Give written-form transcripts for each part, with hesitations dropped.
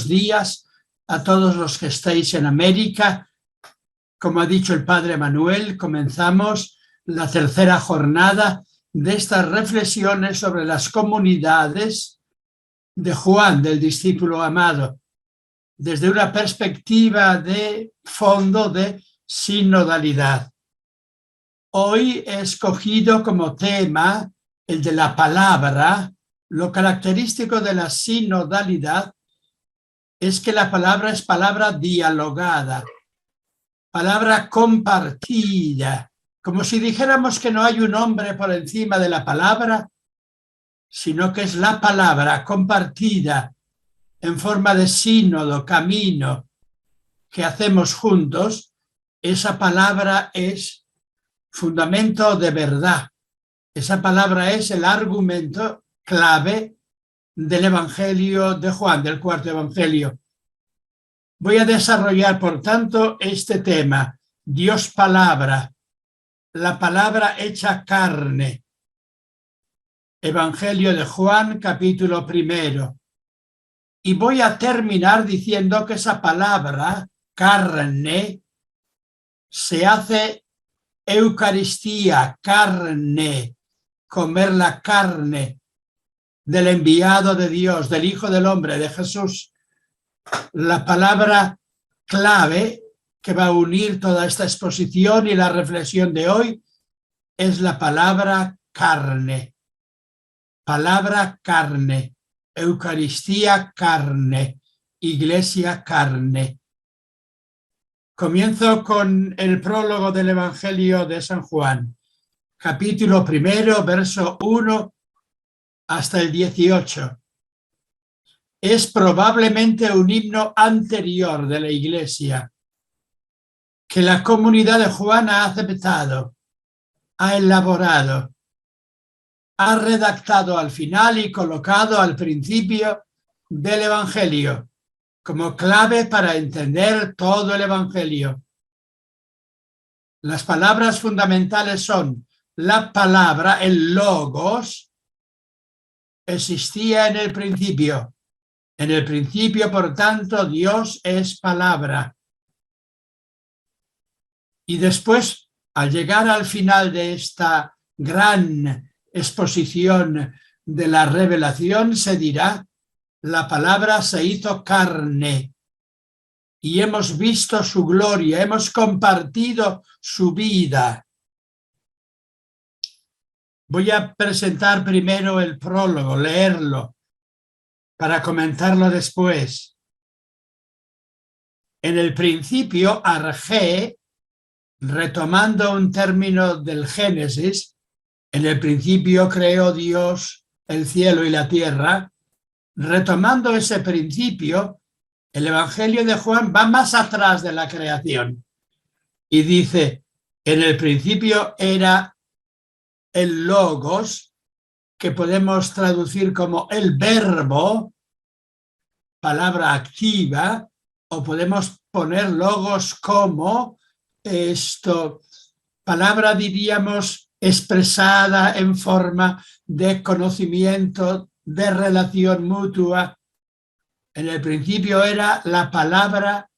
buenos días a todos los que estáis en América. Como ha dicho el Padre Manuel, comenzamos la tercera jornada de estas reflexiones sobre las comunidades de Juan, del discípulo amado, desde una perspectiva de fondo de sinodalidad. Hoy he escogido como tema el de la palabra. Lo característico de la sinodalidad es que la palabra es palabra dialogada, palabra compartida, como si dijéramos que no hay un hombre por encima de la palabra, sino que es la palabra compartida en forma de sínodo, camino, que hacemos juntos. Esa palabra es fundamento de verdad. Esa palabra es el argumento clave del Evangelio de Juan, del cuarto Evangelio. Voy a desarrollar, por tanto, este tema, Dios palabra, la palabra hecha carne. Evangelio de Juan, capítulo 1. Y voy a terminar diciendo que esa palabra, carne, se hace Eucaristía, carne, comer la carne del enviado de Dios, del Hijo del Hombre, de Jesús. La palabra clave que va a unir toda esta exposición y la reflexión de hoy es la palabra carne. Palabra carne, Eucaristía carne, Iglesia carne. Comienzo con el prólogo del Evangelio de San Juan, capítulo 1, verso 1 hasta el 18. Es probablemente un himno anterior de la Iglesia que la comunidad de Juan ha aceptado, ha elaborado, ha redactado al final y colocado al principio del Evangelio como clave para entender todo el Evangelio. Las palabras fundamentales son la palabra, el logos, existía en el principio. En el principio, por tanto, Dios es palabra. Y después, al llegar al final de esta gran exposición de la revelación, se dirá, la palabra se hizo carne y hemos visto su gloria, hemos compartido su vida. Voy a presentar primero el prólogo, leerlo, para comentarlo después. En el principio, argé, retomando un término del Génesis, en el principio creó Dios el cielo y la tierra. Retomando ese principio, el Evangelio de Juan va más atrás de la creación y dice, en el principio era el logos, que podemos traducir como el verbo, palabra activa, o podemos poner logos como palabra, diríamos, expresada en forma de conocimiento, de relación mutua. En el principio era la palabra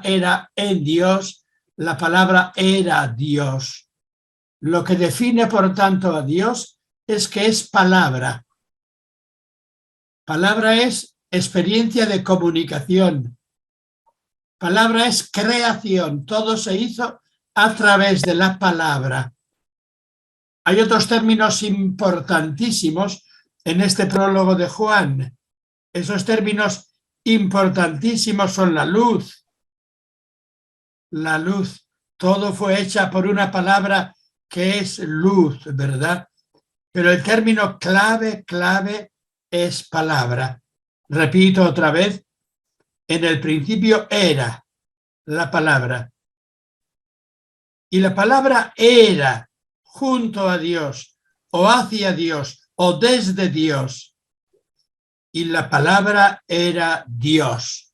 era en Dios, la palabra era Dios. Lo que define, por tanto, a Dios es que es palabra. Palabra es experiencia de comunicación. Palabra es creación. Todo se hizo a través de la palabra. Hay otros términos importantísimos en este prólogo de Juan. Esos términos importantísimos son la luz. La luz. Todo fue hecha por una palabra que es luz, ¿verdad? Pero el término clave es palabra. Repito otra vez, en el principio era la palabra. Y la palabra era junto a Dios, o hacia Dios, o desde Dios. Y la palabra era Dios.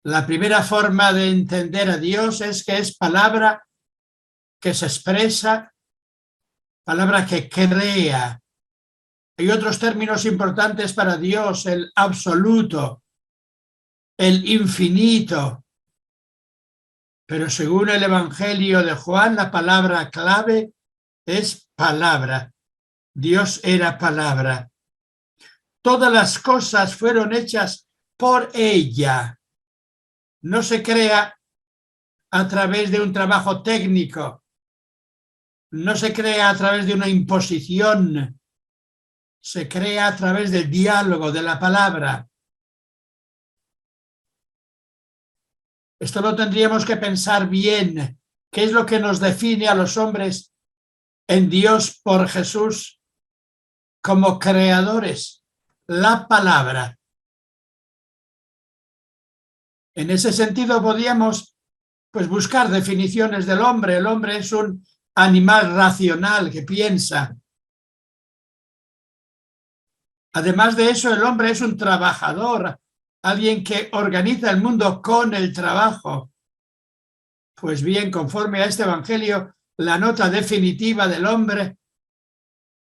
La primera forma de entender a Dios es que es palabra que se expresa, palabra que crea. Hay otros términos importantes para Dios, el absoluto, el infinito. Pero según el Evangelio de Juan, la palabra clave es palabra. Dios era palabra. Todas las cosas fueron hechas por ella. No se crea a través de un trabajo técnico. No se crea a través de una imposición. Se crea a través del diálogo, de la palabra. Esto lo tendríamos que pensar bien. ¿Qué es lo que nos define a los hombres en Dios por Jesús como creadores? La palabra. En ese sentido podríamos buscar definiciones del hombre. El hombre es un animal racional que piensa. Además de eso, el hombre es un trabajador, alguien que organiza el mundo con el trabajo. Pues bien, conforme a este evangelio, la nota definitiva del hombre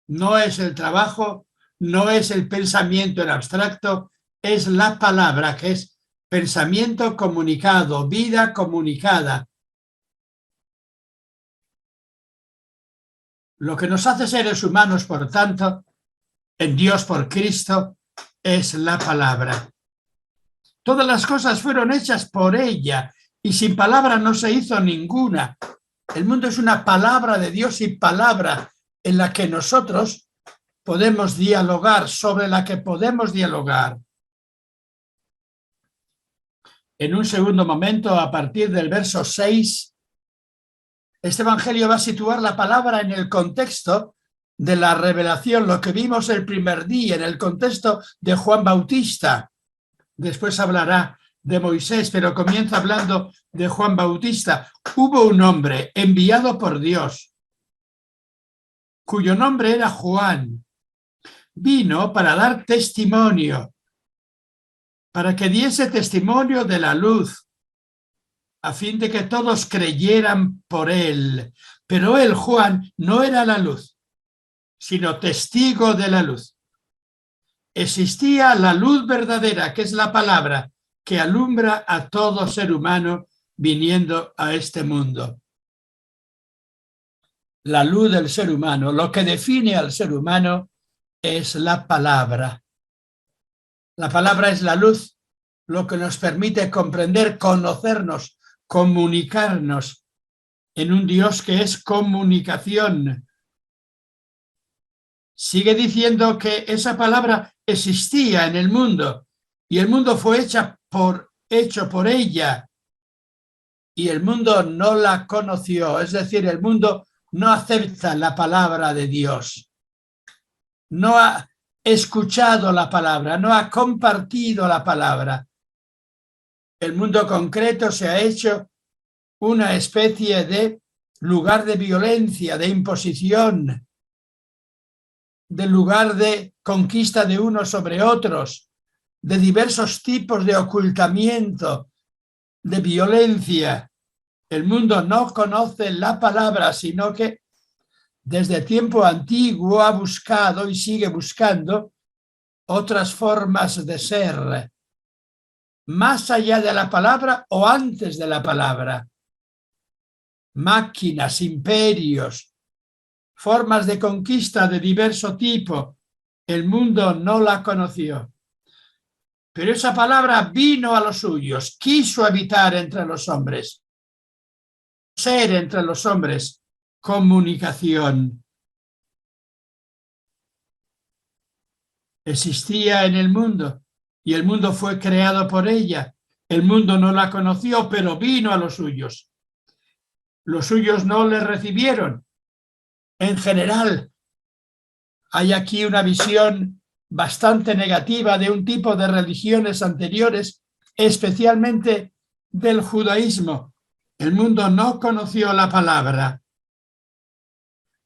no es el trabajo, no es el pensamiento en abstracto, es la palabra, que es pensamiento comunicado, vida comunicada. Lo que nos hace seres humanos, por tanto, en Dios por Cristo, es la palabra. Todas las cosas fueron hechas por ella y sin palabra no se hizo ninguna. El mundo es una palabra de Dios y palabra en la que nosotros podemos dialogar, sobre la que podemos dialogar. En un segundo momento, a partir del verso 6, este evangelio va a situar la palabra en el contexto de la revelación, lo que vimos el primer día, en el contexto de Juan Bautista. Después hablará de Moisés, pero comienza hablando de Juan Bautista. Hubo un hombre enviado por Dios, cuyo nombre era Juan. Vino para dar testimonio, para que diese testimonio de la luz, a fin de que todos creyeran por él. Pero él, Juan, no era la luz, sino testigo de la luz. Existía la luz verdadera, que es la palabra, que alumbra a todo ser humano viniendo a este mundo. La luz del ser humano, lo que define al ser humano es la palabra. La palabra es la luz, lo que nos permite comprender, conocernos, comunicarnos en un Dios que es comunicación. Sigue diciendo que esa palabra existía en el mundo y el mundo fue hecho por ella y el mundo no la conoció, es decir, el mundo no acepta la palabra de Dios, no ha escuchado la palabra, no ha compartido la palabra. El mundo concreto se ha hecho una especie de lugar de violencia, de imposición, de lugar de conquista de unos sobre otros, de diversos tipos de ocultamiento, de violencia. El mundo no conoce la palabra, sino que desde tiempo antiguo ha buscado y sigue buscando otras formas de ser, más allá de la palabra o antes de la palabra. Máquinas, imperios, formas de conquista de diverso tipo. El mundo no la conoció. Pero esa palabra vino a los suyos, quiso habitar entre los hombres, ser entre los hombres, comunicación. Existía en el mundo y el mundo fue creado por ella. El mundo no la conoció, pero vino a los suyos. Los suyos no le recibieron. En general, hay aquí una visión bastante negativa de un tipo de religiones anteriores, especialmente del judaísmo. El mundo no conoció la palabra,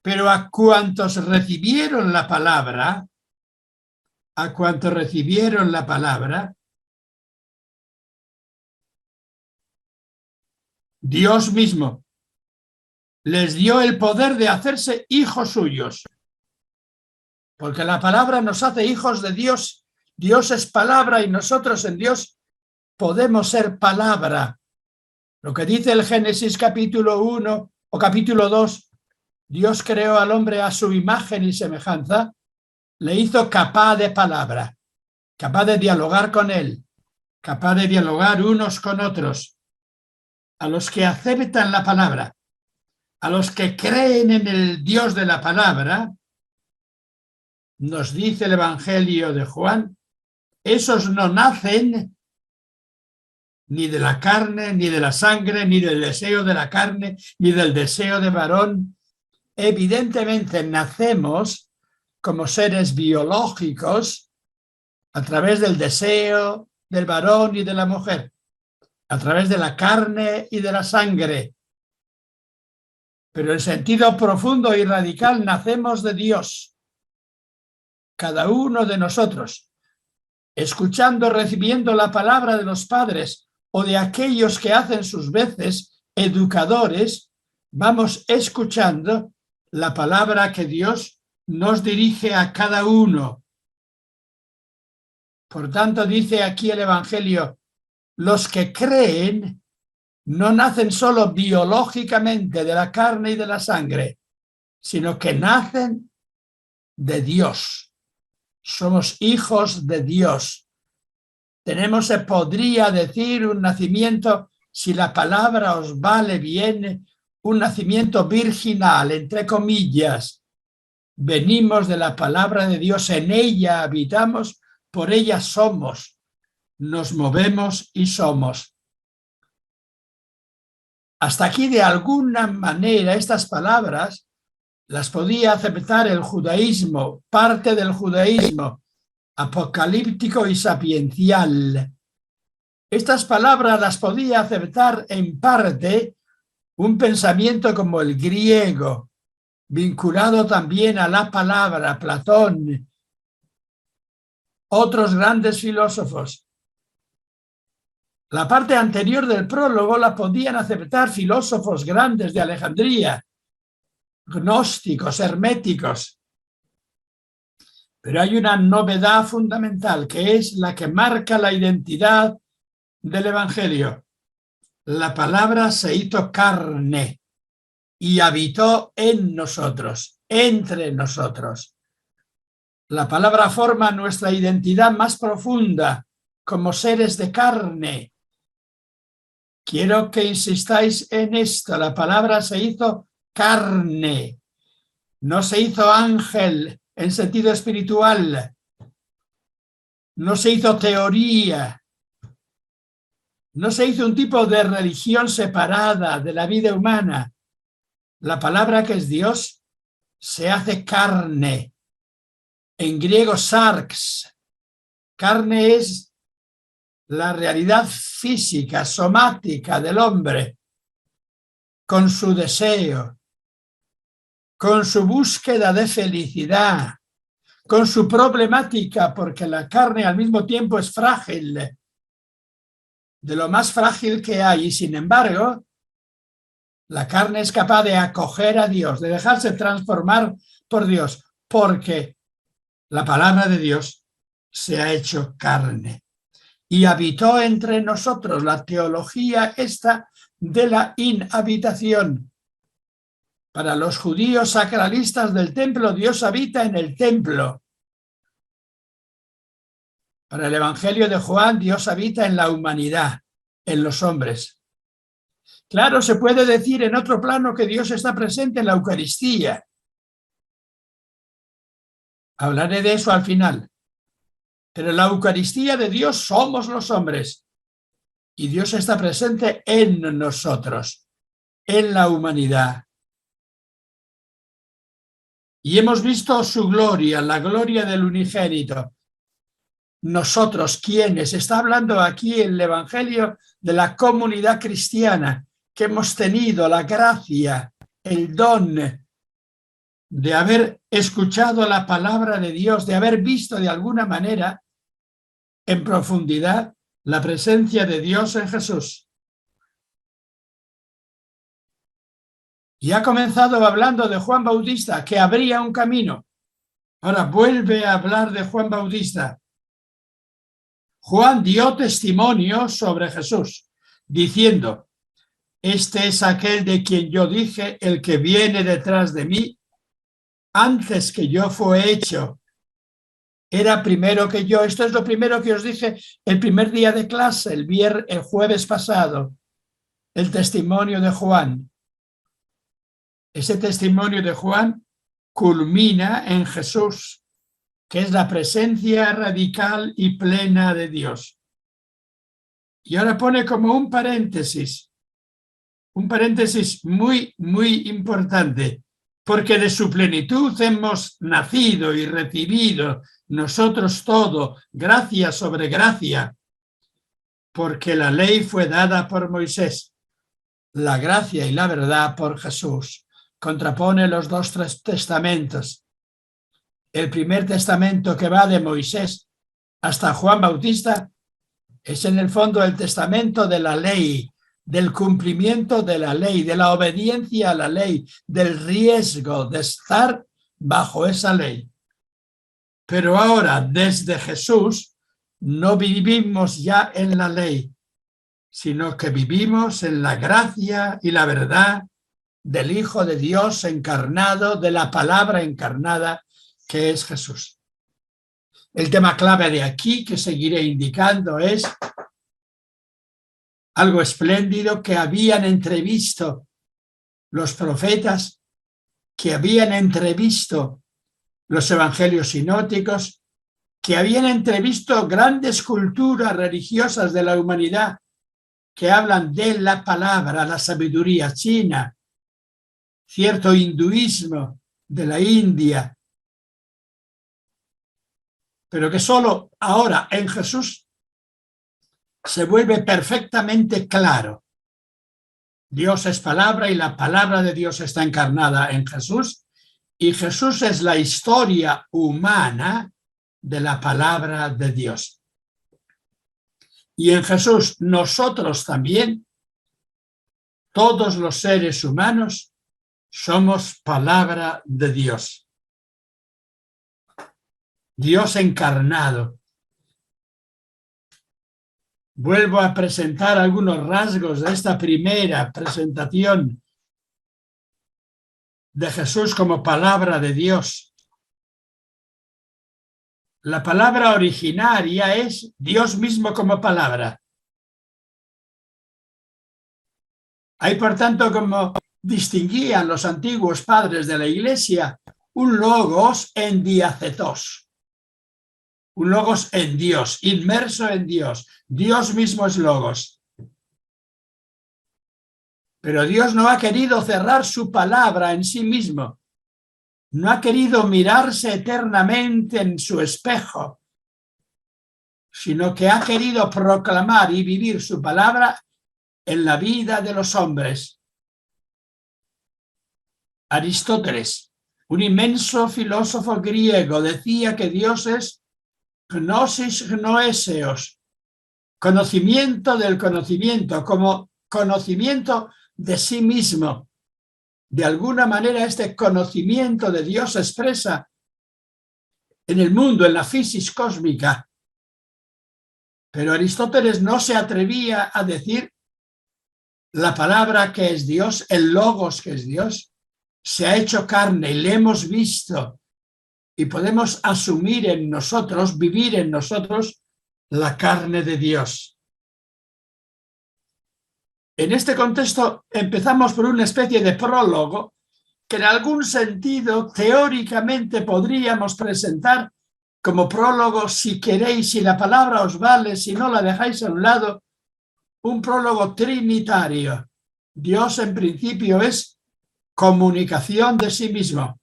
pero a cuantos recibieron la palabra, Dios mismo les dio el poder de hacerse hijos suyos. Porque la palabra nos hace hijos de Dios. Dios es palabra y nosotros en Dios podemos ser palabra. Lo que dice el Génesis capítulo 1 o capítulo 2, Dios creó al hombre a su imagen y semejanza, le hizo capaz de palabra, capaz de dialogar con él, capaz de dialogar unos con otros. A los que aceptan la palabra, a los que creen en el Dios de la palabra, nos dice el Evangelio de Juan, esos no nacen ni de la carne, ni de la sangre, ni del deseo de la carne, ni del deseo de varón. Evidentemente nacemos como seres biológicos a través del deseo del varón y de la mujer, a través de la carne y de la sangre. Pero en sentido profundo y radical nacemos de Dios, cada uno de nosotros, escuchando, recibiendo la palabra de los padres o de aquellos que hacen sus veces educadores, vamos escuchando la palabra que Dios nos dirige a cada uno. Por tanto, dice aquí el Evangelio, los que creen no nacen solo biológicamente de la carne y de la sangre, sino que nacen de Dios. Somos hijos de Dios. Tenemos, se podría decir, un nacimiento, si la palabra os vale bien, un nacimiento virginal, entre comillas. Venimos de la palabra de Dios, en ella habitamos, por ella somos, nos movemos y somos. Hasta aquí, de alguna manera, estas palabras las podía aceptar el judaísmo, parte del judaísmo apocalíptico y sapiencial. Estas palabras las podía aceptar en parte un pensamiento como el griego, vinculado también a la palabra, Platón, otros grandes filósofos. La parte anterior del prólogo la podían aceptar filósofos grandes de Alejandría, gnósticos, herméticos. Pero hay una novedad fundamental que es la que marca la identidad del Evangelio. La palabra se hizo carne y habitó en nosotros, entre nosotros. La palabra forma nuestra identidad más profunda como seres de carne. Quiero que insistáis en esto. La palabra se hizo carne, no se hizo ángel en sentido espiritual, no se hizo teoría, no se hizo un tipo de religión separada de la vida humana. La palabra que es Dios se hace carne. En griego, sarx. Carne es la realidad física, somática del hombre, con su deseo, con su búsqueda de felicidad, con su problemática, porque la carne al mismo tiempo es frágil, de lo más frágil que hay, y sin embargo, la carne es capaz de acoger a Dios, de dejarse transformar por Dios, porque la palabra de Dios se ha hecho carne y habitó entre nosotros. La teología esta de la inhabitación. Para los judíos sacralistas del templo, Dios habita en el templo. Para el Evangelio de Juan, Dios habita en la humanidad, en los hombres. Claro, se puede decir en otro plano que Dios está presente en la Eucaristía. Hablaré de eso al final. Pero en la Eucaristía de Dios somos los hombres. Y Dios está presente en nosotros, en la humanidad. Y hemos visto su gloria, la gloria del unigénito. Nosotros, ¿quiénes? Está hablando aquí el Evangelio de la comunidad cristiana, que hemos tenido la gracia, el don de haber escuchado la palabra de Dios, de haber visto de alguna manera en profundidad la presencia de Dios en Jesús. Y ha comenzado hablando de Juan Bautista, que abría un camino. Ahora vuelve a hablar de Juan Bautista. Juan dio testimonio sobre Jesús, diciendo: este es aquel de quien yo dije, el que viene detrás de mí, antes que yo fue hecho, era primero que yo. Esto es lo primero que os dije el primer día de clase, el jueves pasado, el testimonio de Juan. Ese testimonio de Juan culmina en Jesús, que es la presencia radical y plena de Dios. Y ahora pone como un paréntesis muy, muy importante, porque de su plenitud hemos nacido y recibido nosotros todo, gracia sobre gracia, porque la ley fue dada por Moisés, la gracia y la verdad por Jesús. Contrapone los dos testamentos. El primer testamento, que va de Moisés hasta Juan Bautista, es en el fondo el testamento de la ley, del cumplimiento de la ley, de la obediencia a la ley, del riesgo de estar bajo esa ley. Pero ahora, desde Jesús, no vivimos ya en la ley, sino que vivimos en la gracia y la verdad del Hijo de Dios encarnado, de la palabra encarnada, que es Jesús. El tema clave de aquí, que seguiré indicando, es algo espléndido que habían entrevisto los profetas, que habían entrevisto los evangelios sinópticos, que habían entrevisto grandes culturas religiosas de la humanidad que hablan de la palabra, la sabiduría china, cierto hinduismo de la India, pero que solo ahora en Jesús se vuelve perfectamente claro. Dios es palabra y la palabra de Dios está encarnada en Jesús, y Jesús es la historia humana de la palabra de Dios. Y en Jesús nosotros también, todos los seres humanos, somos palabra de Dios. Dios encarnado. Vuelvo a presentar algunos rasgos de esta primera presentación de Jesús como palabra de Dios. La palabra originaria es Dios mismo como palabra. Hay, por tanto, como distinguían los antiguos padres de la Iglesia, un logos en diacetos. Un logos en Dios, inmerso en Dios. Dios mismo es logos. Pero Dios no ha querido cerrar su palabra en sí mismo. No ha querido mirarse eternamente en su espejo, sino que ha querido proclamar y vivir su palabra en la vida de los hombres. Aristóteles, un inmenso filósofo griego, decía que Dios es gnosis gnoeseos, conocimiento del conocimiento, como conocimiento de sí mismo. De alguna manera este conocimiento de Dios se expresa en el mundo, en la física cósmica. Pero Aristóteles no se atrevía a decir la palabra que es Dios, el logos que es Dios, se ha hecho carne y le hemos visto y podemos asumir en nosotros, vivir en nosotros la carne de Dios. En este contexto empezamos por una especie de prólogo que en algún sentido teóricamente podríamos presentar como prólogo, si queréis, si la palabra os vale, si no la dejáis a un lado, un prólogo trinitario. Dios en principio es comunicación de sí mismo.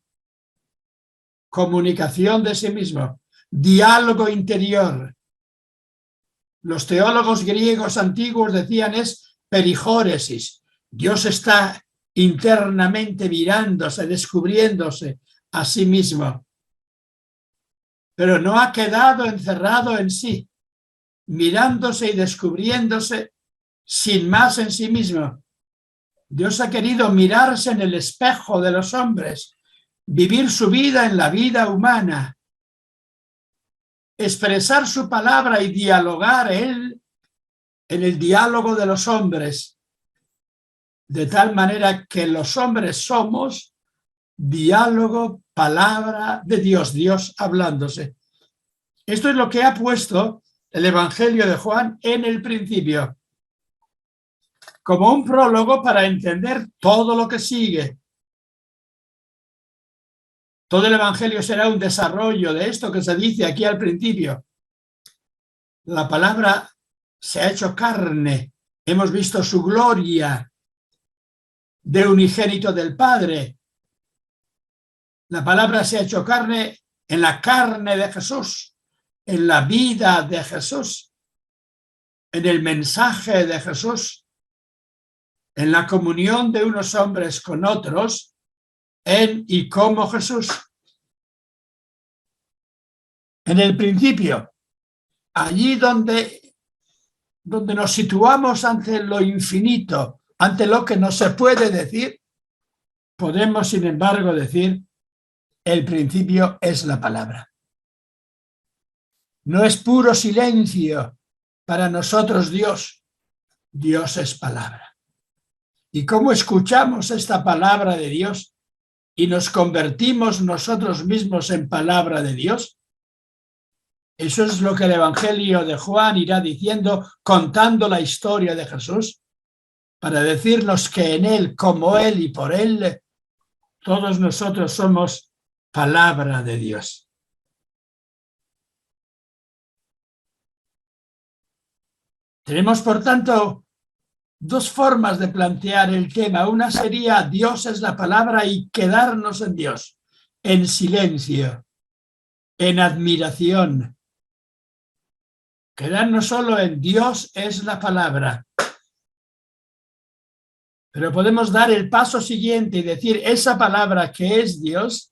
Comunicación de sí mismo. Diálogo interior. Los teólogos griegos antiguos decían es perijóresis. Dios está internamente mirándose, descubriéndose a sí mismo. Pero no ha quedado encerrado en sí, mirándose y descubriéndose sin más en sí mismo. Dios ha querido mirarse en el espejo de los hombres, vivir su vida en la vida humana. expresar su palabra y dialogar en el diálogo de los hombres, de tal manera que los hombres somos diálogo, palabra de Dios, Dios hablándose. Esto es lo que ha puesto el Evangelio de Juan en el principio, como un prólogo para entender todo lo que sigue. Todo el Evangelio será un desarrollo de esto que se dice aquí al principio. La palabra se ha hecho carne, hemos visto su gloria de unigénito del Padre. La palabra se ha hecho carne en la carne de Jesús, en la vida de Jesús, en el mensaje de Jesús, en la comunión de unos hombres con otros, en y como Jesús. En el principio, allí donde nos situamos ante lo infinito, ante lo que no se puede decir, podemos, sin embargo, decir: el principio es la palabra. No es puro silencio para nosotros Dios. Dios es palabra. ¿Y cómo escuchamos esta palabra de Dios y nos convertimos nosotros mismos en palabra de Dios? Eso es lo que el Evangelio de Juan irá diciendo, contando la historia de Jesús, para decirnos que en Él, como Él y por Él, todos nosotros somos palabra de Dios. Tenemos, por tanto, dos formas de plantear el tema. Una sería: Dios es la palabra, y quedarnos en Dios, en silencio, en admiración. Quedarnos solo en Dios es la palabra. Pero podemos dar el paso siguiente y decir: esa palabra que es Dios,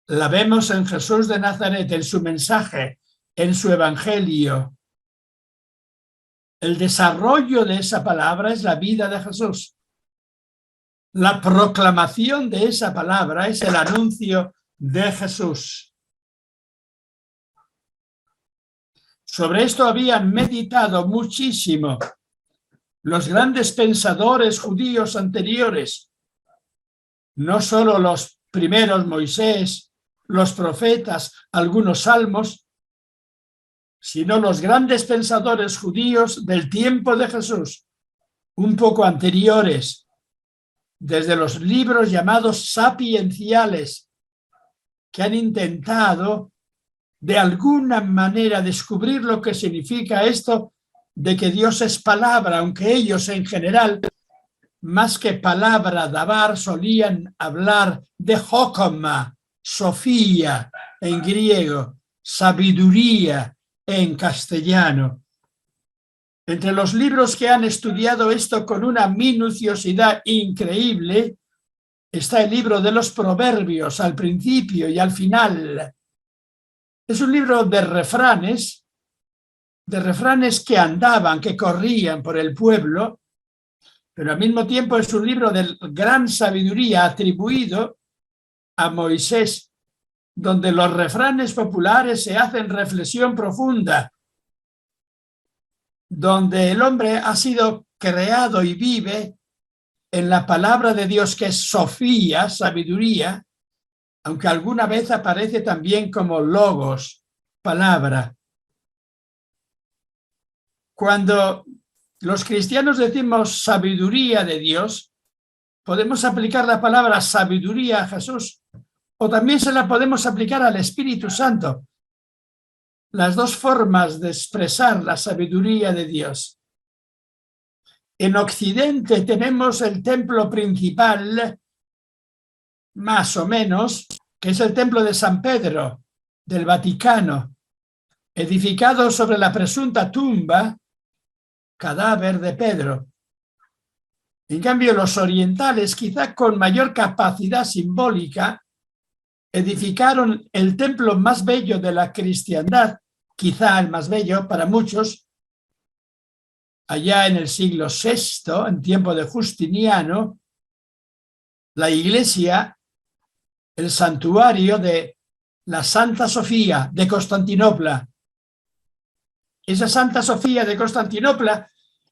la vemos en Jesús de Nazaret, en su mensaje, en su evangelio. El desarrollo de esa palabra es la vida de Jesús. La proclamación de esa palabra es el anuncio de Jesús. Sobre esto habían meditado muchísimo los grandes pensadores judíos anteriores, no solo los primeros, Moisés, los profetas, algunos salmos, sino los grandes pensadores judíos del tiempo de Jesús, un poco anteriores, desde los libros llamados sapienciales, que han intentado de alguna manera descubrir lo que significa esto de que Dios es palabra, aunque ellos en general, más que palabra, dabar, solían hablar de jokoma, sofía en griego, sabiduría en castellano. Entre los libros que han estudiado esto con una minuciosidad increíble está el libro de los Proverbios, al principio y al final. Es un libro de refranes que andaban, que corrían por el pueblo, pero al mismo tiempo es un libro de gran sabiduría atribuido a Moisés, donde los refranes populares se hacen reflexión profunda, donde el hombre ha sido creado y vive en la palabra de Dios, que es sofía, sabiduría, aunque alguna vez aparece también como logos, palabra. Cuando los cristianos decimos sabiduría de Dios, podemos aplicar la palabra sabiduría a Jesús, o también se la podemos aplicar al Espíritu Santo. Las dos formas de expresar la sabiduría de Dios. En Occidente tenemos el templo principal, más o menos, que es el templo de San Pedro, del Vaticano, edificado sobre la presunta tumba, cadáver de Pedro. En cambio, los orientales, quizá con mayor capacidad simbólica, edificaron el templo más bello de la cristiandad, quizá el más bello para muchos, allá en el siglo VI, en tiempo de Justiniano, la iglesia, el santuario de la Santa Sofía de Constantinopla. Esa Santa Sofía de Constantinopla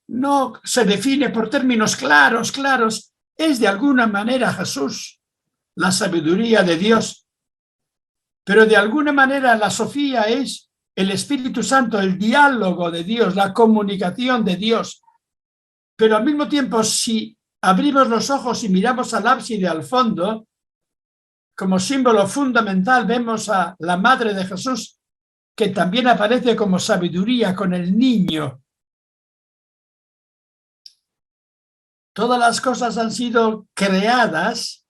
no se define por términos claros. Es de alguna manera Jesús, la sabiduría de Dios. Pero de alguna manera la Sofía es el Espíritu Santo, el diálogo de Dios, la comunicación de Dios. Pero al mismo tiempo, si abrimos los ojos y miramos al ábside al fondo, como símbolo fundamental vemos a la Madre de Jesús, que también aparece como sabiduría con el niño. Todas las cosas han sido creadas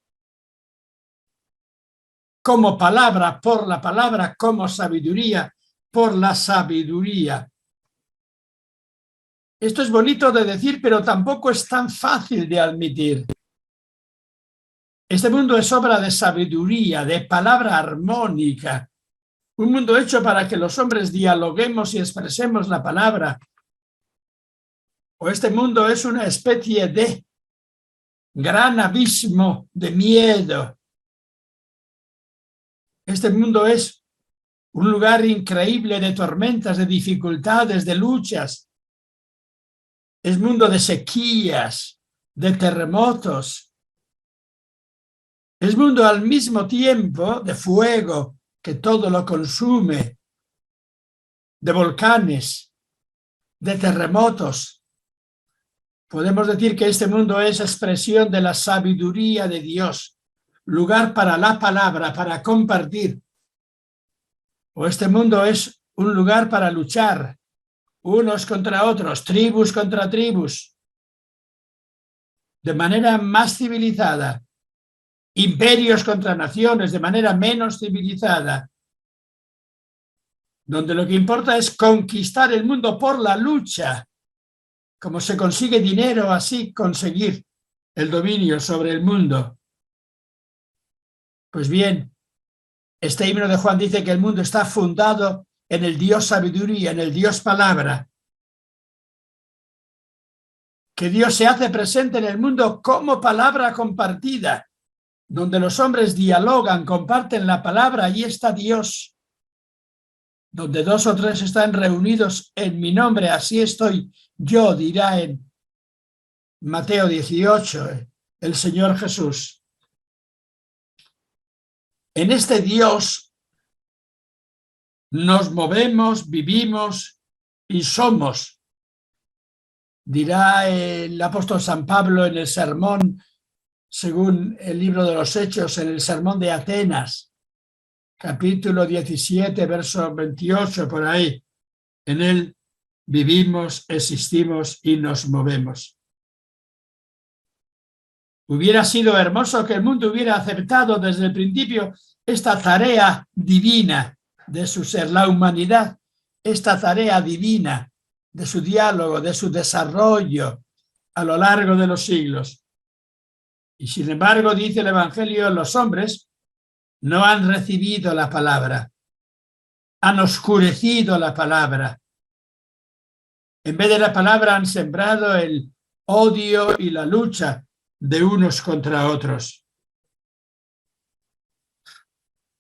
como palabra, por la palabra, como sabiduría, por la sabiduría. Esto es bonito de decir, pero tampoco es tan fácil de admitir. Este mundo es obra de sabiduría, de palabra armónica, un mundo hecho para que los hombres dialoguemos y expresemos la palabra. O este mundo es una especie de gran abismo de miedo. Este mundo es un lugar increíble de tormentas, de dificultades, de luchas. Es mundo de sequías, de terremotos. Es mundo al mismo tiempo de fuego que todo lo consume, de volcanes, de terremotos. Podemos decir que este mundo es expresión de la sabiduría de Dios, lugar para la palabra, para compartir. O este mundo es un lugar para luchar, unos contra otros, tribus contra tribus, de manera más civilizada, imperios contra naciones, de manera menos civilizada, donde lo que importa es conquistar el mundo por la lucha. Como se consigue dinero, así conseguir el dominio sobre el mundo. Pues bien, este himno de Juan dice que el mundo está fundado en el Dios sabiduría, en el Dios palabra. Que Dios se hace presente en el mundo como palabra compartida, donde los hombres dialogan, comparten la palabra, allí está Dios. Donde 2 o 3 están reunidos en mi nombre, así estoy yo, dirá en Mateo 18, el Señor Jesús. En este Dios nos movemos, vivimos y somos, dirá el apóstol San Pablo en el sermón, según el libro de los Hechos, en el sermón de Atenas, capítulo 17, verso 28, por ahí. En él vivimos, existimos y nos movemos. Hubiera sido hermoso que el mundo hubiera aceptado desde el principio esta tarea divina de su ser, la humanidad, esta tarea divina de su diálogo, de su desarrollo a lo largo de los siglos. Y sin embargo, dice el Evangelio, los hombres no han recibido la palabra, han oscurecido la palabra. En vez de la palabra han sembrado el odio y la lucha de unos contra otros.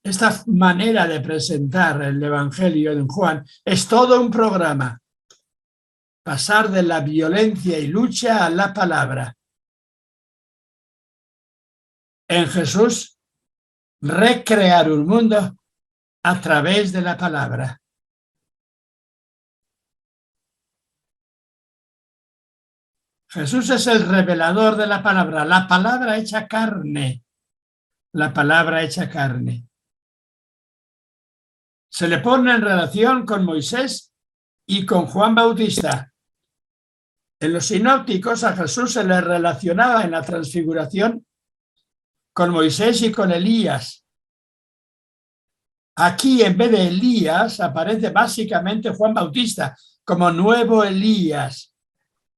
Esta manera de presentar el Evangelio de Juan es todo un programa. Pasar de la violencia y lucha a la palabra. En Jesús, recrear un mundo a través de la palabra. Jesús es el revelador de la palabra hecha carne, la palabra hecha carne. Se le pone en relación con Moisés y con Juan Bautista. En los sinópticos a Jesús se le relacionaba en la transfiguración con Moisés y con Elías. Aquí, en vez de Elías, aparece básicamente Juan Bautista como nuevo Elías.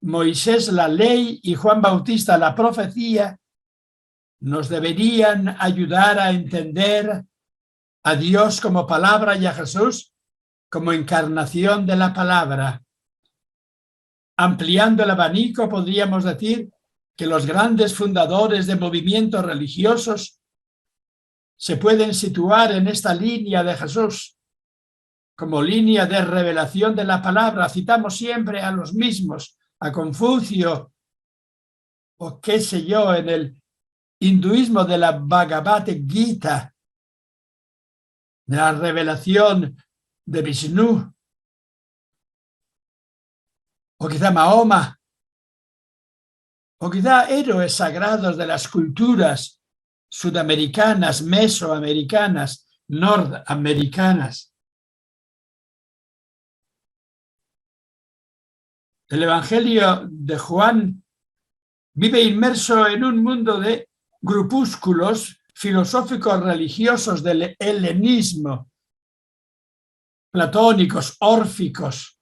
Moisés la ley y Juan Bautista la profecía nos deberían ayudar a entender a Dios como palabra y a Jesús como encarnación de la palabra. Ampliando el abanico, podríamos decir que los grandes fundadores de movimientos religiosos se pueden situar en esta línea de Jesús como línea de revelación de la palabra. Citamos siempre a los mismos, a Confucio o qué sé yo, en el hinduismo de la Bhagavad Gita, de la revelación de Vishnu, o quizá Mahoma, o quizá héroes sagrados de las culturas sudamericanas, mesoamericanas, nordamericanas. El Evangelio de Juan vive inmerso en un mundo de grupúsculos filosóficos religiosos del helenismo, platónicos, órficos.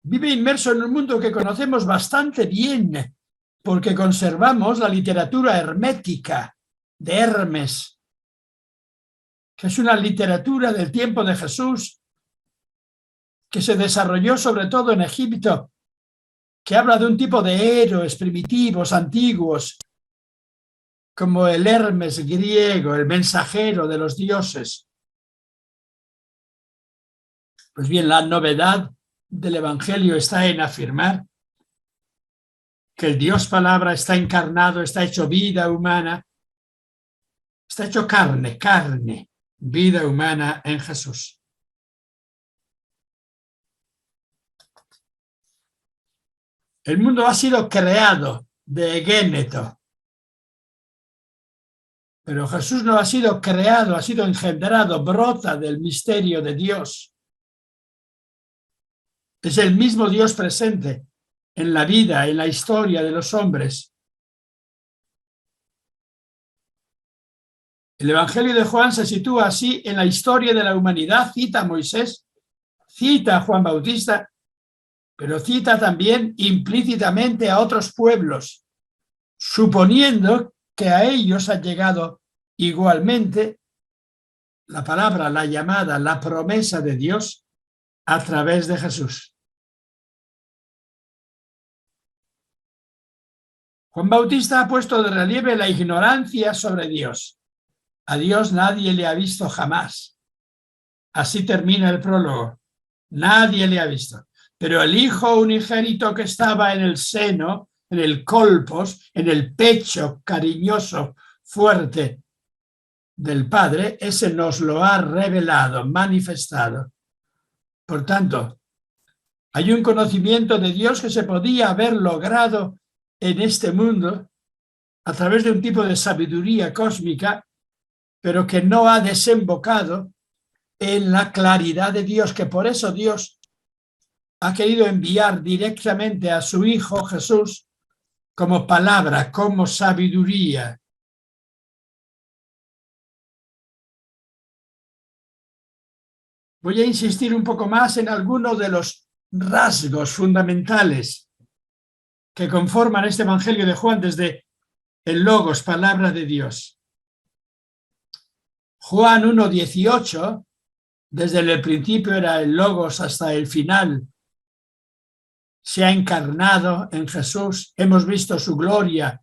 Vive inmerso en un mundo que conocemos bastante bien, porque conservamos la literatura hermética de Hermes, que es una literatura del tiempo de Jesús, que se desarrolló sobre todo en Egipto, que habla de un tipo de héroes primitivos, antiguos, como el Hermes griego, el mensajero de los dioses. Pues bien, la novedad del Evangelio está en afirmar que el Dios palabra está encarnado, está hecho vida humana, está hecho carne, vida humana en Jesús. El mundo ha sido creado de egéneto, pero Jesús no ha sido creado, ha sido engendrado, brota del misterio de Dios. Es el mismo Dios presente en la vida, en la historia de los hombres. El Evangelio de Juan se sitúa así en la historia de la humanidad, cita a Moisés, cita a Juan Bautista, pero cita también implícitamente a otros pueblos, suponiendo que a ellos ha llegado igualmente la palabra, la llamada, la promesa de Dios a través de Jesús. Juan Bautista ha puesto de relieve la ignorancia sobre Dios. A Dios nadie le ha visto jamás. Así termina el prólogo. Nadie le ha visto. Pero el Hijo unigénito que estaba en el seno, en el colpos, en el pecho cariñoso, fuerte del Padre, ese nos lo ha revelado, manifestado. Por tanto, hay un conocimiento de Dios que se podía haber logrado en este mundo a través de un tipo de sabiduría cósmica, pero que no ha desembocado en la claridad de Dios, que por eso Dios ha querido enviar directamente a su Hijo Jesús como palabra, como sabiduría. Voy a insistir un poco más en algunos de los rasgos fundamentales que conforman este Evangelio de Juan desde el Logos, palabra de Dios. Juan 1:18, desde el principio era el Logos hasta el final, se ha encarnado en Jesús, hemos visto su gloria,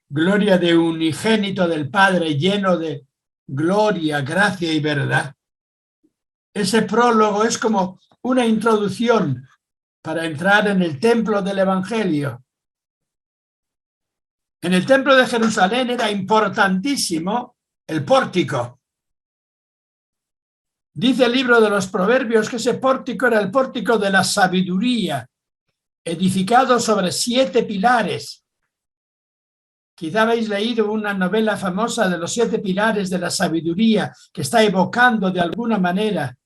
gloria de unigénito del Padre, lleno de gloria, gracia y verdad. Ese prólogo es como una introducción para entrar en el templo del Evangelio. En el templo de Jerusalén era importantísimo el pórtico. Dice el libro de los Proverbios que ese pórtico era el pórtico de la sabiduría, edificado sobre 7 pilares. Quizá habéis leído una novela famosa de los 7 pilares de la sabiduría, que está evocando de alguna manera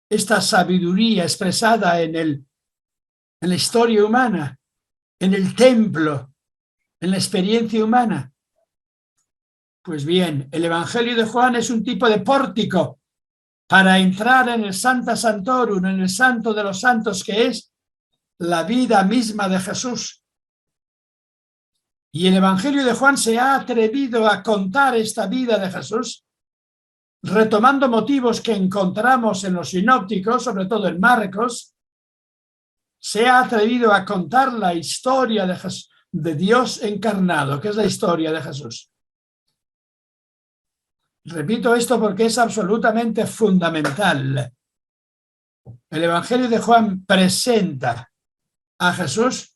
esta sabiduría expresada en la historia humana, en el templo, en la experiencia humana. Pues bien, el Evangelio de Juan es un tipo de pórtico para entrar en el Sancta Sanctorum, en el Santo de los Santos, que es la vida misma de Jesús. Y el Evangelio de Juan se ha atrevido a contar esta vida de Jesús, retomando motivos que encontramos en los sinópticos, sobre todo en Marcos. Se ha atrevido a contar la historia de Dios encarnado, que es la historia de Jesús. Repito esto porque es absolutamente fundamental. El Evangelio de Juan presenta a Jesús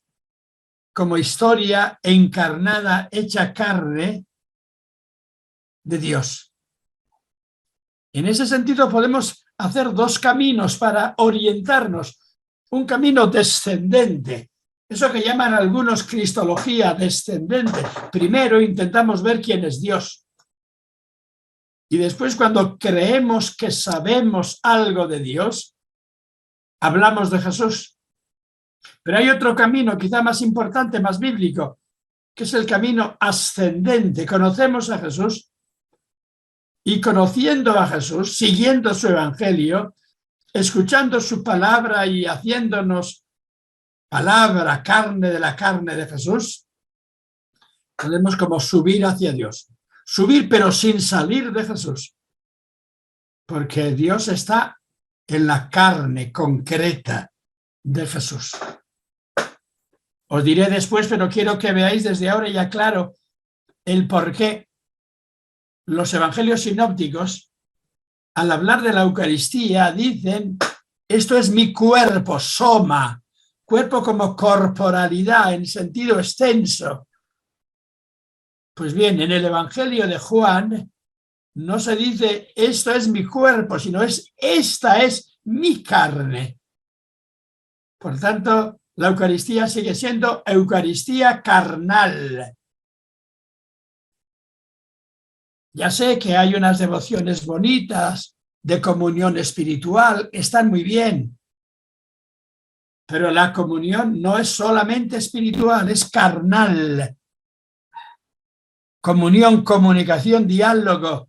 como historia encarnada, hecha carne de Dios. En ese sentido podemos hacer dos caminos para orientarnos. Un camino descendente, eso que llaman algunos cristología descendente. Primero intentamos ver quién es Dios. Y después, cuando creemos que sabemos algo de Dios, hablamos de Jesús. Pero hay otro camino, quizá más importante, más bíblico, que es el camino ascendente. Conocemos a Jesús y conociendo a Jesús, siguiendo su evangelio, escuchando su palabra y haciéndonos palabra, carne de la carne de Jesús, podemos como subir hacia Dios. Subir pero sin salir de Jesús. Porque Dios está en la carne concreta de Jesús. Os diré después, pero quiero que veáis desde ahora ya claro el por qué los evangelios sinópticos, al hablar de la Eucaristía, dicen, esto es mi cuerpo, soma, cuerpo como corporalidad en sentido extenso. Pues bien, en el Evangelio de Juan no se dice, esto es mi cuerpo, sino esta es mi carne. Por tanto, la Eucaristía sigue siendo Eucaristía carnal. Ya sé que hay unas devociones bonitas de comunión espiritual, están muy bien, pero la comunión no es solamente espiritual, es carnal. Comunión, comunicación, diálogo,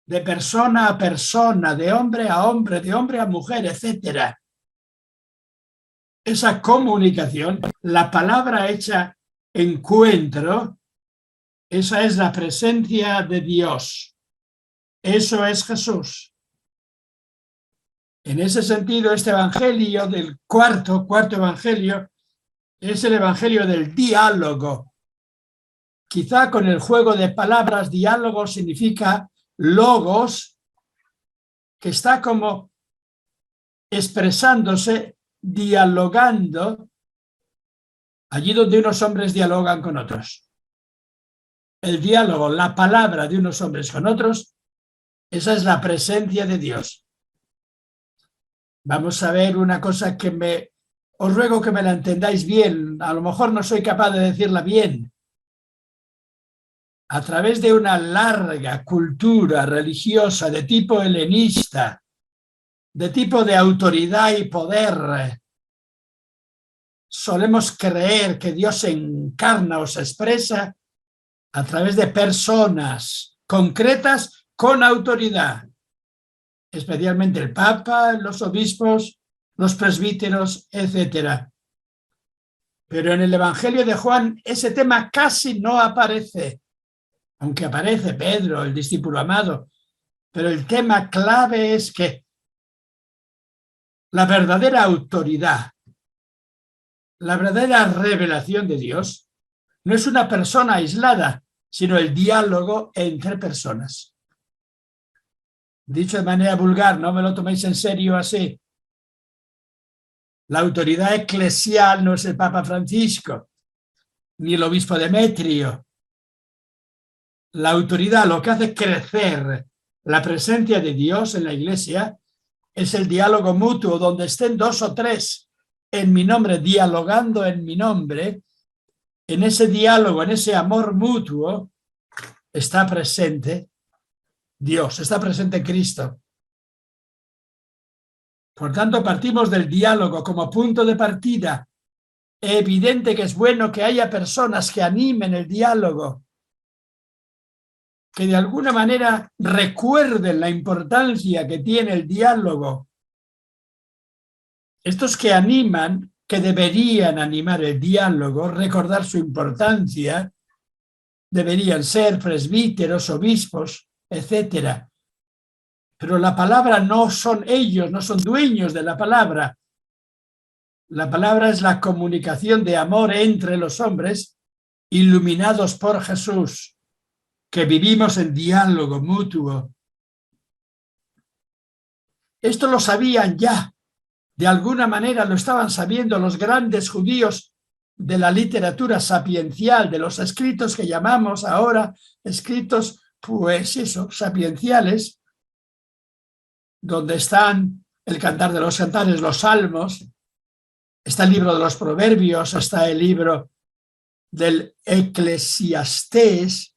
de persona a persona, de hombre a hombre, de hombre a mujer, etc. Esa comunicación, la palabra hecha encuentro, esa es la presencia de Dios. Eso es Jesús. En ese sentido, este evangelio del cuarto evangelio es el evangelio del diálogo. Quizá con el juego de palabras, diálogo significa logos, que está como expresándose, dialogando, allí donde unos hombres dialogan con otros. El diálogo, la palabra de unos hombres con otros, esa es la presencia de Dios. Vamos a ver una cosa que os ruego que me la entendáis bien, a lo mejor no soy capaz de decirla bien. A través de una larga cultura religiosa de tipo helenista, de tipo de autoridad y poder, solemos creer que Dios se encarna o se expresa a través de personas concretas con autoridad, especialmente el Papa, los obispos, los presbíteros, etc. Pero en el Evangelio de Juan ese tema casi no aparece, aunque aparece Pedro, el discípulo amado, pero el tema clave es que la verdadera autoridad, la verdadera revelación de Dios no es una persona aislada, sino el diálogo entre personas. Dicho de manera vulgar, no me lo toméis en serio así. La autoridad eclesial no es el Papa Francisco, ni el obispo Demetrio. La autoridad, lo que hace crecer la presencia de Dios en la Iglesia, es el diálogo mutuo, donde estén dos o tres en mi nombre, dialogando en mi nombre. En ese diálogo, en ese amor mutuo, está presente Dios, está presente Cristo. Por tanto, partimos del diálogo como punto de partida. Es evidente que es bueno que haya personas que animen el diálogo, que de alguna manera recuerden la importancia que tiene el diálogo. Estos que animan, que deberían animar el diálogo, recordar su importancia, deberían ser presbíteros, obispos, etc. Pero la palabra no son ellos, no son dueños de la palabra. La palabra es la comunicación de amor entre los hombres, iluminados por Jesús. que vivimos en diálogo mutuo. Esto lo sabían ya, de alguna manera lo estaban sabiendo los grandes judíos de la literatura sapiencial, de los escritos que llamamos ahora escritos, pues eso, sapienciales, donde están el Cantar de los Cantares, los Salmos, está el libro de los Proverbios, está el libro del Eclesiastés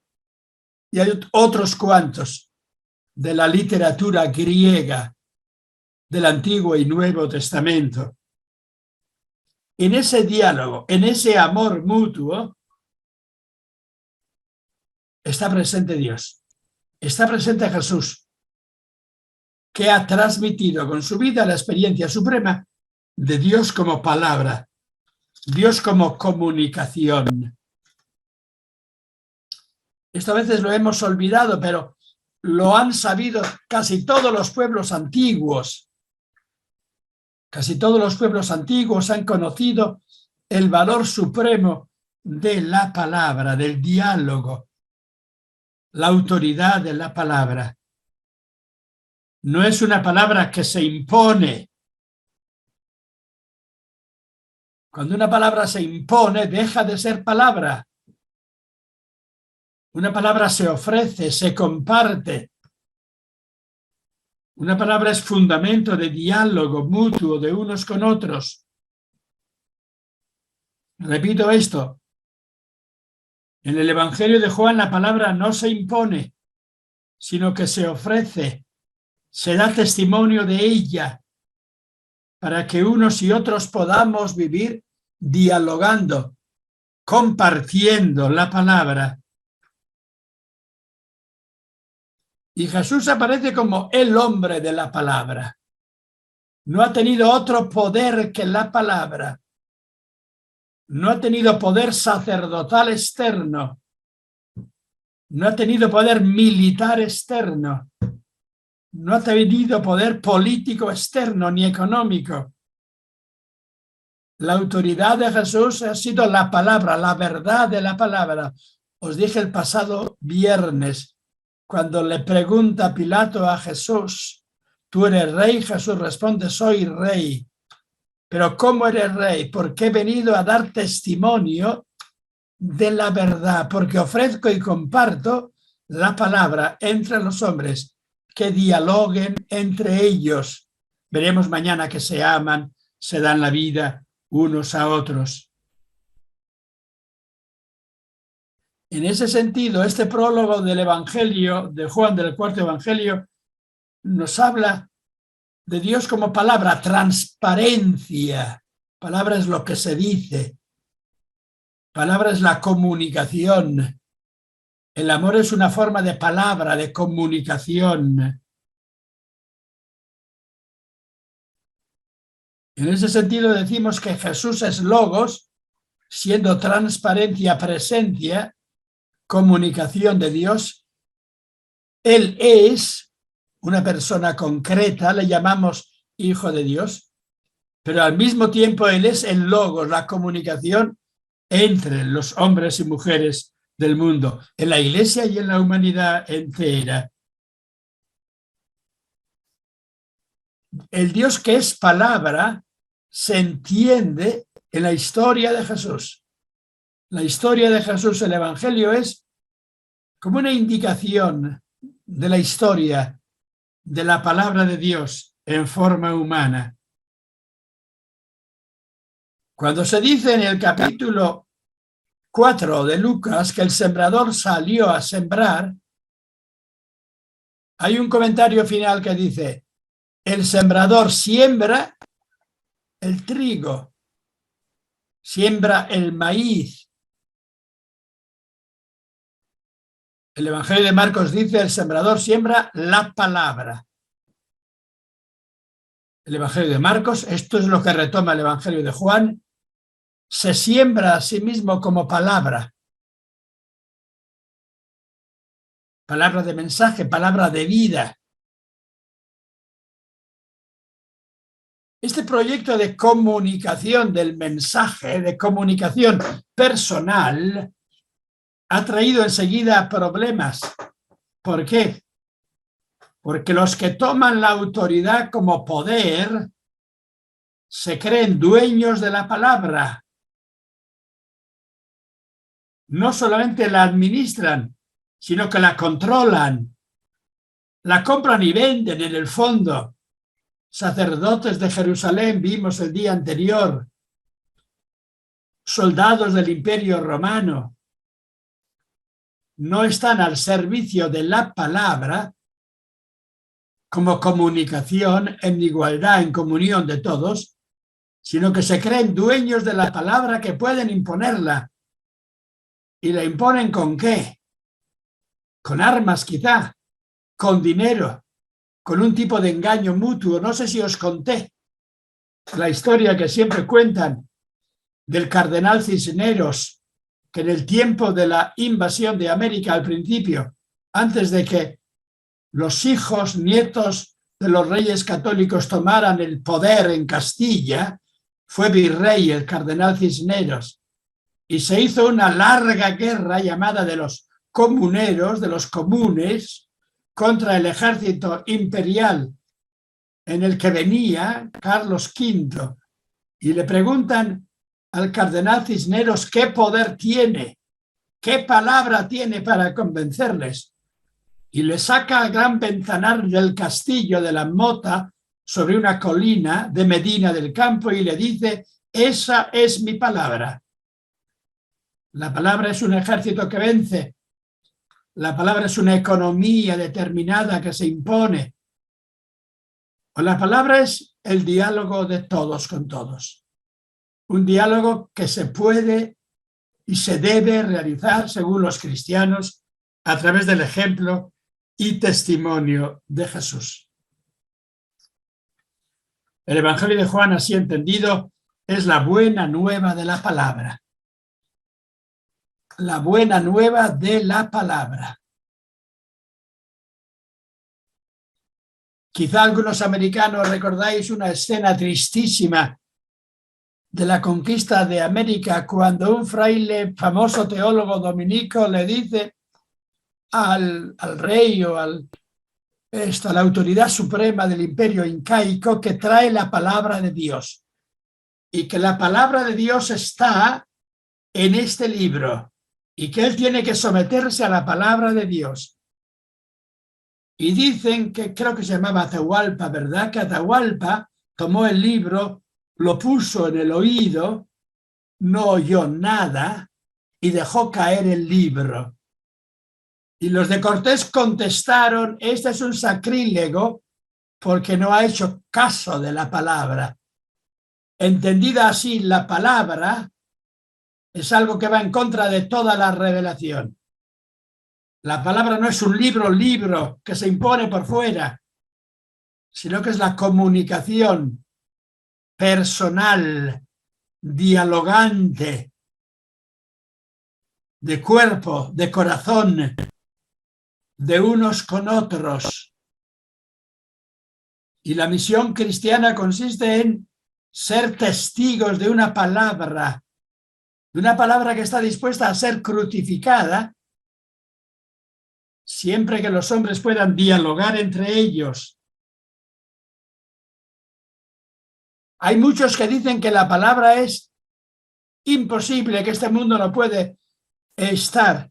y hay otros cuantos de la literatura griega del Antiguo y Nuevo Testamento. En ese diálogo, en ese amor mutuo, está presente Dios, está presente Jesús, que ha transmitido con su vida la experiencia suprema de Dios como palabra, Dios como comunicación. Esto a veces lo hemos olvidado, pero lo han sabido casi todos los pueblos antiguos. Casi todos los pueblos antiguos han conocido el valor supremo de la palabra, del diálogo, la autoridad de la palabra. No es una palabra que se impone. Cuando una palabra se impone, deja de ser palabra. Una palabra se ofrece, se comparte. Una palabra es fundamento de diálogo mutuo de unos con otros. Repito esto. En el Evangelio de Juan la palabra no se impone, sino que se ofrece, se da testimonio de ella para que unos y otros podamos vivir dialogando, compartiendo la palabra. Y Jesús aparece como el hombre de la palabra. No ha tenido otro poder que la palabra. No ha tenido poder sacerdotal externo. No ha tenido poder militar externo. No ha tenido poder político externo ni económico. La autoridad de Jesús ha sido la palabra, la verdad de la palabra. Os dije el pasado viernes, cuando le pregunta Pilato a Jesús, ¿tú eres rey? Jesús responde, soy rey. Pero ¿cómo eres rey? Porque he venido a dar testimonio de la verdad, porque ofrezco y comparto la palabra entre los hombres, que dialoguen entre ellos. Veremos mañana que se aman, se dan la vida unos a otros. En ese sentido, este prólogo del Evangelio de Juan, del cuarto Evangelio, nos habla de Dios como palabra, transparencia. Palabra es lo que se dice. Palabra es la comunicación. El amor es una forma de palabra, de comunicación. En ese sentido decimos que Jesús es logos, siendo transparencia, presencia, comunicación de Dios. Él es una persona concreta, le llamamos Hijo de Dios, pero al mismo tiempo Él es el logos, la comunicación entre los hombres y mujeres del mundo, en la Iglesia y en la humanidad entera. El Dios que es palabra se entiende en la historia de Jesús. La historia de Jesús, el Evangelio, es como una indicación de la historia de la palabra de Dios en forma humana. Cuando se dice en el capítulo 4 de Lucas que el sembrador salió a sembrar, hay un comentario final que dice, el sembrador siembra el trigo, siembra el maíz. El Evangelio de Marcos dice, el sembrador siembra la palabra. El Evangelio de Marcos, esto es lo que retoma el Evangelio de Juan, se siembra a sí mismo como palabra. Palabra de mensaje, palabra de vida. Este proyecto de comunicación del mensaje, de comunicación personal, ha traído enseguida problemas. ¿Por qué? Porque los que toman la autoridad como poder se creen dueños de la palabra. No solamente la administran, sino que la controlan. La compran y venden en el fondo. Sacerdotes de Jerusalén vimos el día anterior. Soldados del Imperio Romano. No están al servicio de la palabra como comunicación en igualdad, en comunión de todos, sino que se creen dueños de la palabra que pueden imponerla. ¿Y la imponen con qué? Con armas quizá, con dinero, con un tipo de engaño mutuo. No sé si os conté la historia que siempre cuentan del cardenal Cisneros, que en el tiempo de la invasión de América al principio, antes de que los hijos, nietos de los reyes católicos tomaran el poder en Castilla, fue virrey el cardenal Cisneros, y se hizo una larga guerra llamada de los comuneros, de los comunes, contra el ejército imperial en el que venía Carlos V, y le preguntan al cardenal Cisneros qué poder tiene, qué palabra tiene para convencerles, y le saca al gran ventanal del castillo de la Mota sobre una colina de Medina del Campo y le dice: esa es mi palabra. La palabra es un ejército que vence. La palabra es una economía determinada que se impone. O la palabra es el diálogo de todos con todos. Un diálogo que se puede y se debe realizar, según los cristianos, a través del ejemplo y testimonio de Jesús. El Evangelio de Juan, así entendido, es la buena nueva de la palabra. La buena nueva de la palabra. Quizá algunos americanos recordáis una escena tristísima de la conquista de América, cuando un fraile, famoso teólogo dominico, le dice al rey o a la autoridad suprema del imperio incaico que trae la palabra de Dios y que la palabra de Dios está en este libro y que él tiene que someterse a la palabra de Dios. Y dicen que, creo que se llamaba Atahualpa, ¿verdad? Que Atahualpa tomó el libro, lo puso en el oído, no oyó nada y dejó caer el libro. Y los de Cortés contestaron: este es un sacrílego porque no ha hecho caso de la palabra. Entendida así, la palabra es algo que va en contra de toda la revelación. La palabra no es un libro que se impone por fuera, sino que es la comunicación personal, dialogante, de cuerpo, de corazón, de unos con otros. Y la misión cristiana consiste en ser testigos de una palabra que está dispuesta a ser crucificada, siempre que los hombres puedan dialogar entre ellos. Hay muchos que dicen que la palabra es imposible, que este mundo no puede estar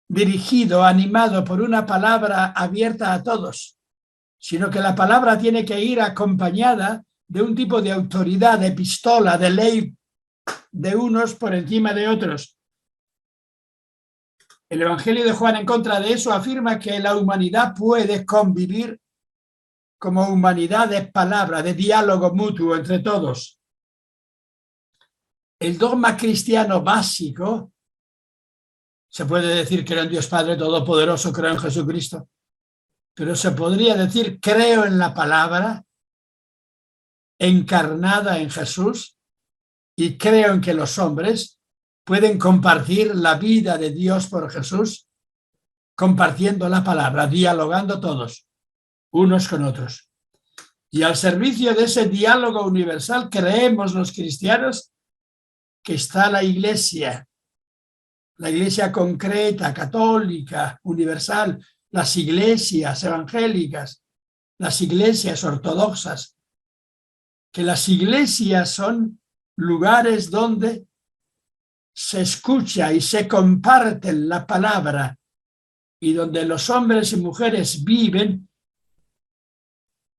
dirigido, animado por una palabra abierta a todos, sino que la palabra tiene que ir acompañada de un tipo de autoridad, de epistola, de ley, de unos por encima de otros. El Evangelio de Juan, en contra de eso, afirma que la humanidad puede convivir como humanidad de palabra, de diálogo mutuo entre todos. El dogma cristiano básico, se puede decir creo en Dios Padre Todopoderoso, creo en Jesucristo, pero se podría decir creo en la palabra encarnada en Jesús y creo en que los hombres pueden compartir la vida de Dios por Jesús, compartiendo la palabra, dialogando todos, unos con otros. Y al servicio de ese diálogo universal creemos los cristianos que está la Iglesia, la iglesia concreta, católica, universal, las iglesias evangélicas, las iglesias ortodoxas, que las iglesias son lugares donde se escucha y se comparte la palabra y donde los hombres y mujeres viven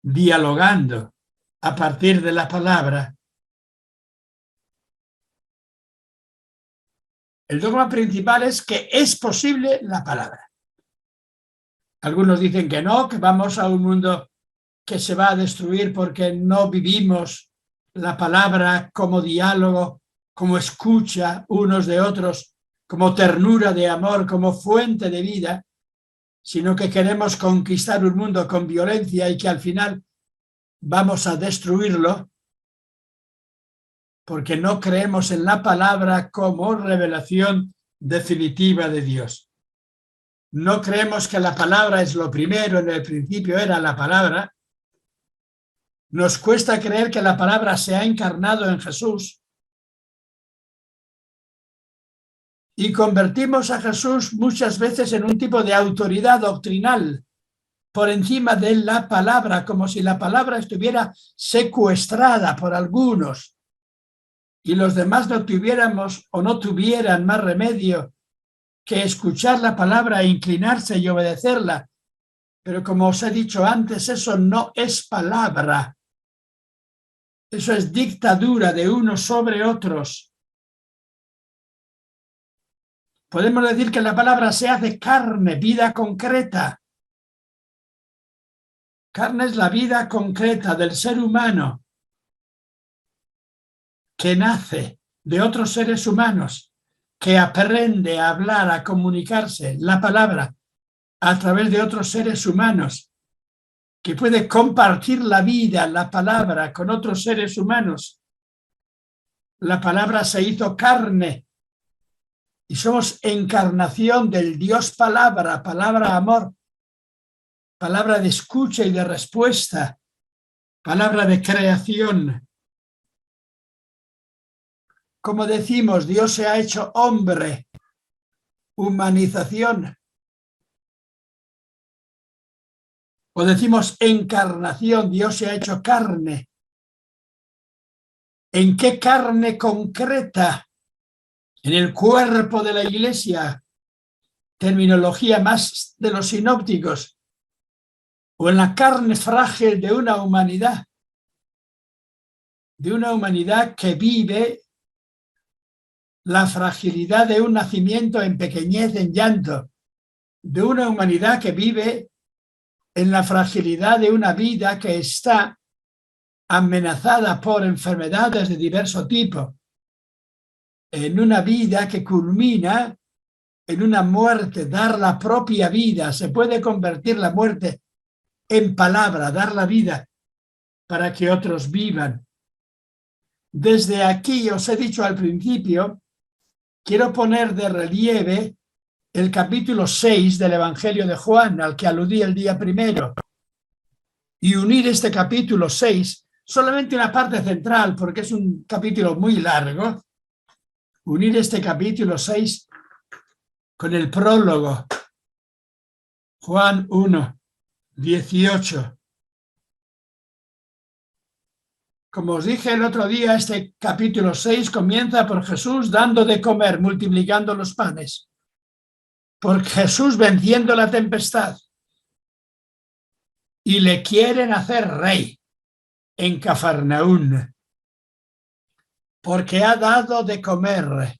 dialogando a partir de la palabra. El dogma principal es que es posible la palabra. Algunos dicen que no, que vamos a un mundo que se va a destruir porque no vivimos la palabra como diálogo, como escucha unos de otros, como ternura de amor, como fuente de vida, sino que queremos conquistar un mundo con violencia y que al final vamos a destruirlo porque no creemos en la palabra como revelación definitiva de Dios. No creemos que la palabra es lo primero, en el principio era la palabra. Nos cuesta creer que la palabra se ha encarnado en Jesús y convertimos a Jesús muchas veces en un tipo de autoridad doctrinal por encima de la palabra, como si la palabra estuviera secuestrada por algunos y los demás no tuviéramos o no tuvieran más remedio que escuchar la palabra e inclinarse y obedecerla. Pero como os he dicho antes, eso no es palabra. Eso es dictadura de unos sobre otros. Podemos decir que la palabra se hace carne, vida concreta. Carne es la vida concreta del ser humano que nace de otros seres humanos, que aprende a hablar, a comunicarse la palabra a través de otros seres humanos, que puede compartir la vida, la palabra con otros seres humanos. La palabra se hizo carne y somos encarnación del Dios palabra, palabra amor, palabra de escucha y de respuesta, palabra de creación. Como decimos, Dios se ha hecho hombre, humanización. O decimos encarnación, Dios se ha hecho carne. ¿En qué carne concreta? En el cuerpo de la iglesia, terminología más de los sinópticos, o en la carne frágil de una humanidad que vive la fragilidad de un nacimiento en pequeñez, en llanto, de una humanidad que vive en la fragilidad de una vida que está amenazada por enfermedades de diverso tipo, en una vida que culmina en una muerte, dar la propia vida. Se puede convertir la muerte en palabra, dar la vida para que otros vivan. Desde aquí, os he dicho al principio, quiero poner de relieve el capítulo 6 del Evangelio de Juan, al que aludí el día primero, y unir este capítulo 6, solamente una parte central, porque es un capítulo muy largo, unir este capítulo 6 con el prólogo, Juan 1, 18. Como os dije el otro día, este capítulo 6 comienza por Jesús dando de comer, multiplicando los panes, por Jesús venciendo la tempestad, y le quieren hacer rey en Cafarnaún, porque ha dado de comer,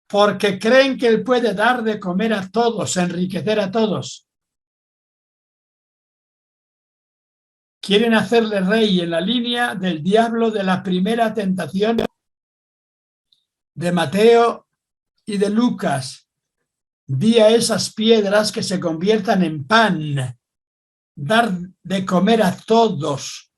porque creen que él puede dar de comer a todos, enriquecer a todos. Quieren hacerle rey en la línea del diablo de la primera tentación de Mateo y de Lucas. Di a esas piedras que se conviertan en pan, dar de comer a todos,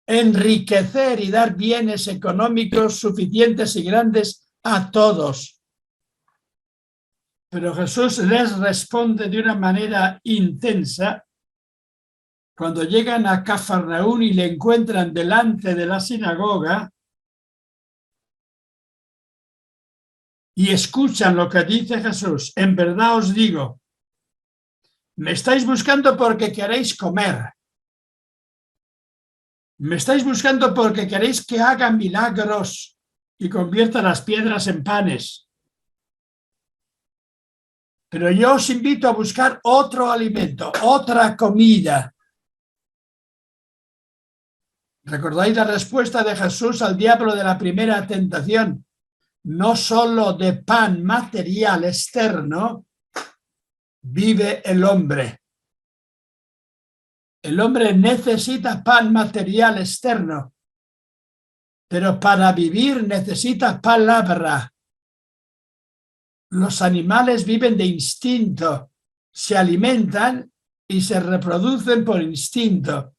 enriquecer y dar bienes económicos suficientes y grandes a todos. Pero Jesús les responde de una manera intensa cuando llegan a Cafarnaún y le encuentran delante de la sinagoga. y escuchan lo que dice Jesús. En verdad os digo, me estáis buscando porque queréis comer. Me estáis buscando porque queréis que haga milagros y convierta las piedras en panes. Pero yo os invito a buscar otro alimento, otra comida. ¿Recordáis la respuesta de Jesús al diablo de la primera tentación? No solo de pan material externo vive el hombre. El hombre necesita pan material externo, pero para vivir necesita palabra. Los animales viven de instinto, se alimentan y se reproducen por instinto.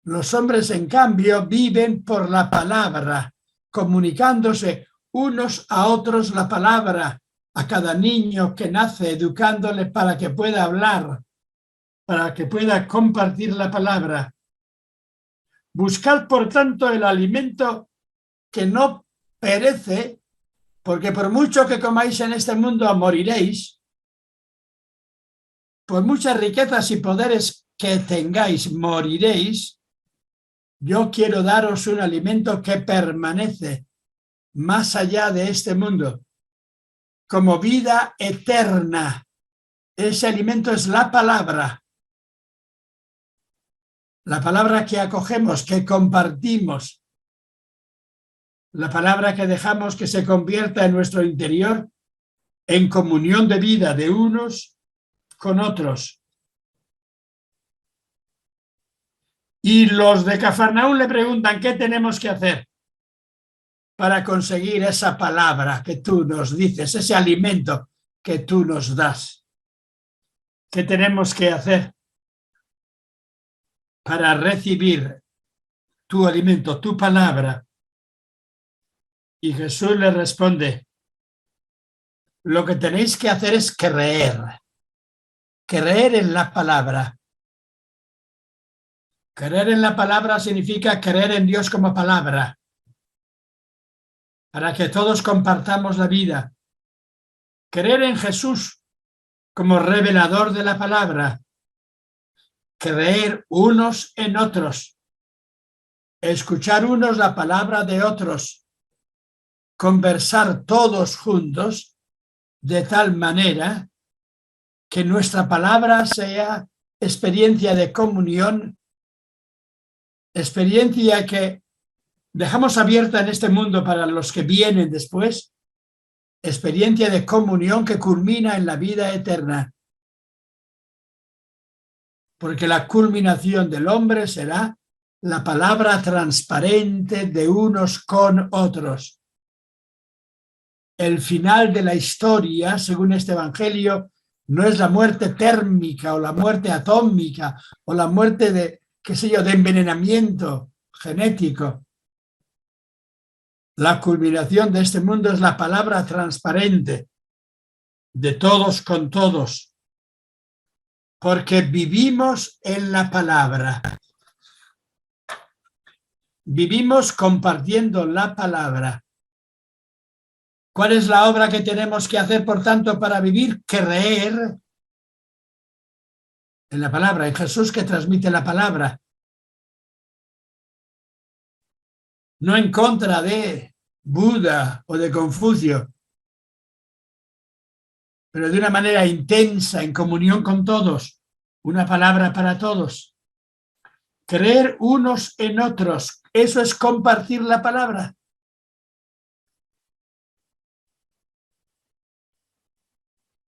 Los hombres, en cambio, viven por la palabra, comunicándose unos a otros la palabra, a cada niño que nace, educándole para que pueda hablar, para que pueda compartir la palabra. Buscad, por tanto, el alimento que no perece, porque por mucho que comáis en este mundo moriréis, por muchas riquezas y poderes que tengáis moriréis. Yo quiero daros un alimento que permanece más allá de este mundo, como vida eterna. Ese alimento es la palabra que acogemos, que compartimos, la palabra que dejamos que se convierta en nuestro interior en comunión de vida de unos con otros. Y los de Cafarnaúm le preguntan, ¿qué tenemos que hacer para conseguir esa palabra que tú nos dices, ese alimento que tú nos das? ¿Qué tenemos que hacer para recibir tu alimento, tu palabra? Y Jesús le responde, lo que tenéis que hacer es creer en la palabra. Creer en la palabra significa creer en Dios como palabra, para que todos compartamos la vida. Creer en Jesús como revelador de la palabra. Creer unos en otros. Escuchar unos la palabra de otros. Conversar todos juntos de tal manera que nuestra palabra sea experiencia de comunión, experiencia que dejamos abierta en este mundo para los que vienen después, experiencia de comunión que culmina en la vida eterna. Porque la culminación del hombre será la palabra transparente de unos con otros. El final de la historia, según este evangelio, no es la muerte térmica o la muerte atómica o la muerte de, qué sé yo, de envenenamiento genético. La culminación de este mundo es la palabra transparente de todos con todos, porque vivimos en la palabra. Vivimos compartiendo la palabra. ¿Cuál es la obra que tenemos que hacer, por tanto, para vivir? Creer en la palabra, en Jesús que transmite la palabra. No en contra de Buda o de Confucio, pero de una manera intensa, en comunión con todos, una palabra para todos. Creer unos en otros, eso es compartir la palabra.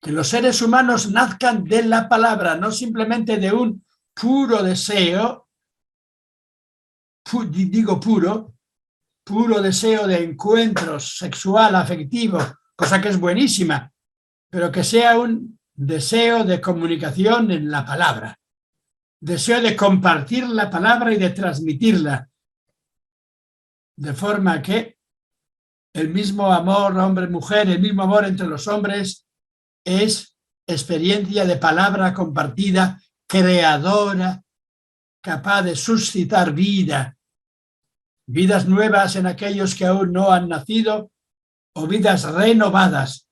Que los seres humanos nazcan de la palabra, no simplemente de un puro deseo, digo puro deseo de encuentros sexual, afectivo, cosa que es buenísima, pero que sea un deseo de comunicación en la palabra, deseo de compartir la palabra y de transmitirla, de forma que el mismo amor hombre-mujer, el mismo amor entre los hombres, es experiencia de palabra compartida, creadora, capaz de suscitar vida, vidas nuevas en aquellos que aún no han nacido o vidas renovadas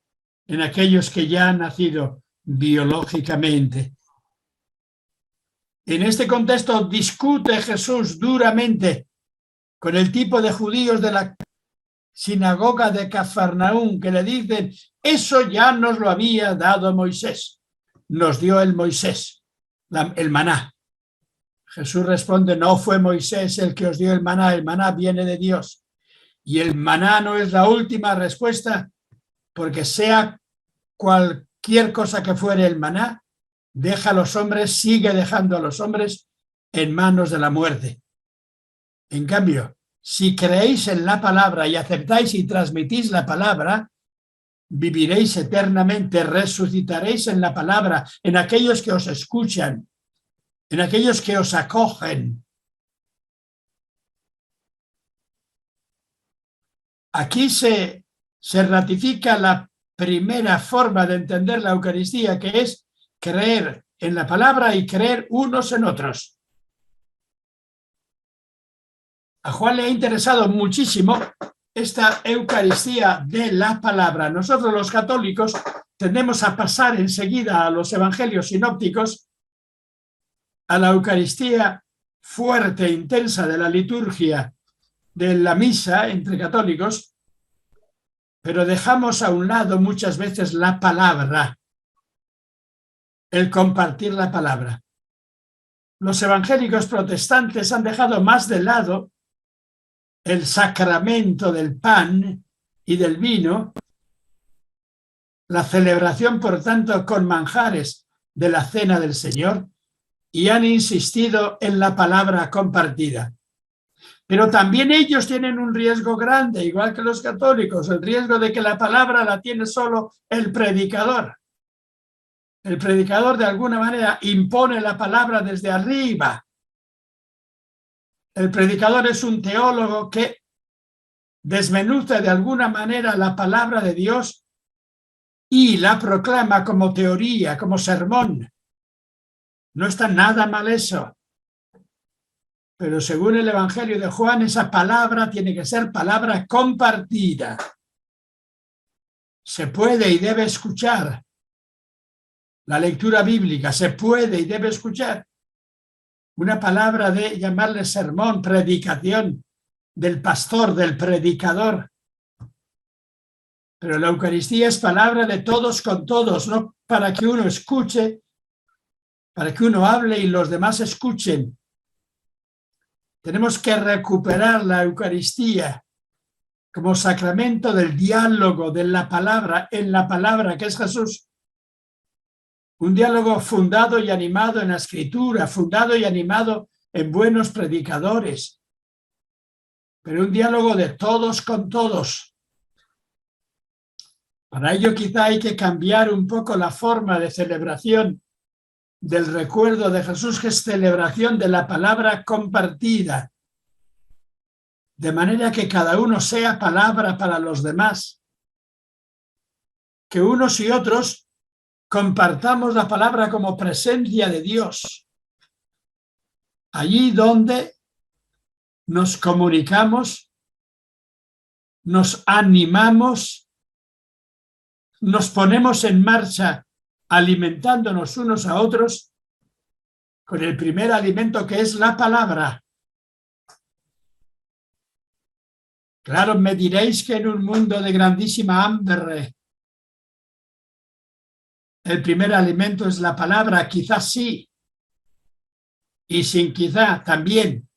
en aquellos que ya han nacido biológicamente. En este contexto discute Jesús duramente con el tipo de judíos de la sinagoga de Cafarnaúm que le dicen: eso ya nos lo había dado Moisés, nos dio el Moisés, el maná. Jesús responde: no fue Moisés el que os dio el maná viene de Dios. Y el maná no es la última respuesta, porque sea cualquier cosa que fuere el maná, deja a los hombres, sigue dejando a los hombres en manos de la muerte. En cambio, si creéis en la palabra y aceptáis y transmitís la palabra, viviréis eternamente, resucitaréis en la palabra, en aquellos que os escuchan, en aquellos que os acogen. Aquí se ratifica la primera forma de entender la Eucaristía, que es creer en la palabra y creer unos en otros. A Juan le ha interesado muchísimo esta Eucaristía de la palabra. Nosotros los católicos tendemos a pasar enseguida a los evangelios sinópticos, a la Eucaristía fuerte, intensa de la liturgia de la misa entre católicos, pero dejamos a un lado muchas veces la palabra, el compartir la palabra. Los evangélicos protestantes han dejado más de lado el sacramento del pan y del vino, la celebración, por tanto, con manjares de la cena del Señor, y han insistido en la palabra compartida. Pero también ellos tienen un riesgo grande, igual que los católicos, el riesgo de que la palabra la tiene solo el predicador. El predicador, de alguna manera, impone la palabra desde arriba. El predicador es un teólogo que desmenuza de alguna manera la palabra de Dios y la proclama como teoría, como sermón. No está nada mal eso. Pero según el Evangelio de Juan, esa palabra tiene que ser palabra compartida. Se puede y debe escuchar la lectura bíblica, se puede y debe escuchar una palabra de llamarle sermón, predicación del pastor, del predicador. Pero la Eucaristía es palabra de todos con todos, no para que uno escuche, para que uno hable y los demás escuchen. Tenemos que recuperar la Eucaristía como sacramento del diálogo, de la palabra, en la palabra que es Jesús. Un diálogo fundado y animado en la Escritura, fundado y animado en buenos predicadores, pero un diálogo de todos con todos. Para ello quizá hay que cambiar un poco la forma de celebración del recuerdo de Jesús, que es celebración de la palabra compartida, de manera que cada uno sea palabra para los demás, que unos y otros compartamos la palabra como presencia de Dios, allí donde nos comunicamos, nos animamos, nos ponemos en marcha alimentándonos unos a otros con el primer alimento, que es la palabra. Claro, me diréis que en un mundo de grandísima hambre el primer alimento es la palabra. Quizás sí, y sin quizá también.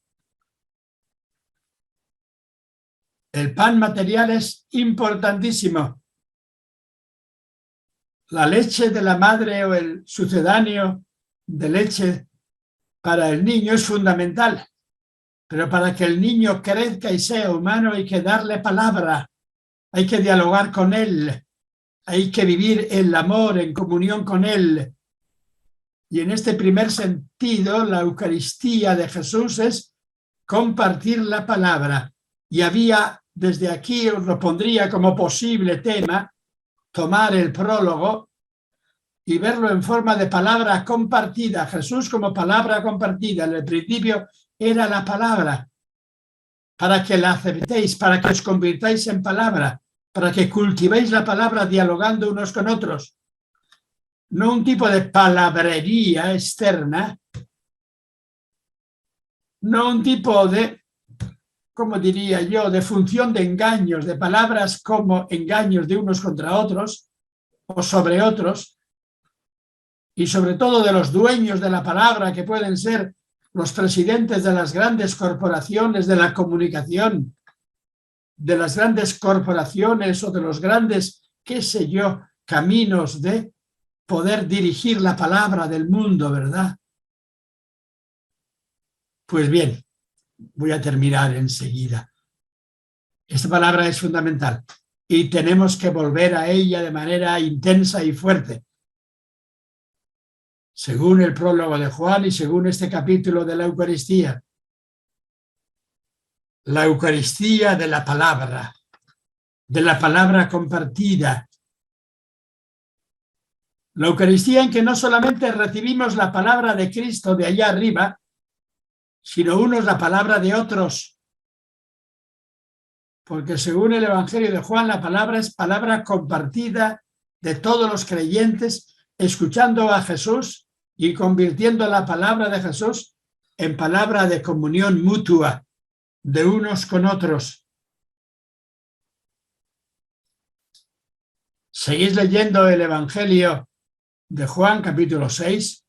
El pan material es importantísimo. La leche de la madre o el sucedáneo de leche para el niño es fundamental, pero para que el niño crezca y sea humano hay que darle palabra, hay que dialogar con él, hay que vivir el amor en comunión con él. Y en este primer sentido, la Eucaristía de Jesús es compartir la palabra. Y había, desde aquí os lo pondría como posible tema, tomar el prólogo y verlo en forma de palabra compartida. Jesús como palabra compartida. En el principio era la palabra, para que la aceptéis, para que os convirtáis en palabra. para que cultivéis la palabra dialogando unos con otros. No un tipo de palabrería externa, no un tipo de, ¿cómo diría yo?, de función de engaños, de palabras como engaños de unos contra otros o sobre otros, y sobre todo de los dueños de la palabra, que pueden ser los presidentes de las grandes corporaciones de la comunicación, de las grandes corporaciones o de los grandes, qué sé yo, caminos de poder dirigir la palabra del mundo, ¿verdad? Pues bien, voy a terminar enseguida. Esta palabra es fundamental y tenemos que volver a ella de manera intensa y fuerte. Según el prólogo de Juan y según este capítulo de la Eucaristía. La Eucaristía de la palabra compartida. La Eucaristía en que no solamente recibimos la palabra de Cristo de allá arriba, sino unos la palabra de otros. Porque según el Evangelio de Juan, la palabra es palabra compartida de todos los creyentes, escuchando a Jesús y convirtiendo la palabra de Jesús en palabra de comunión mutua de unos con otros. Seguís leyendo el Evangelio de Juan, capítulo 6,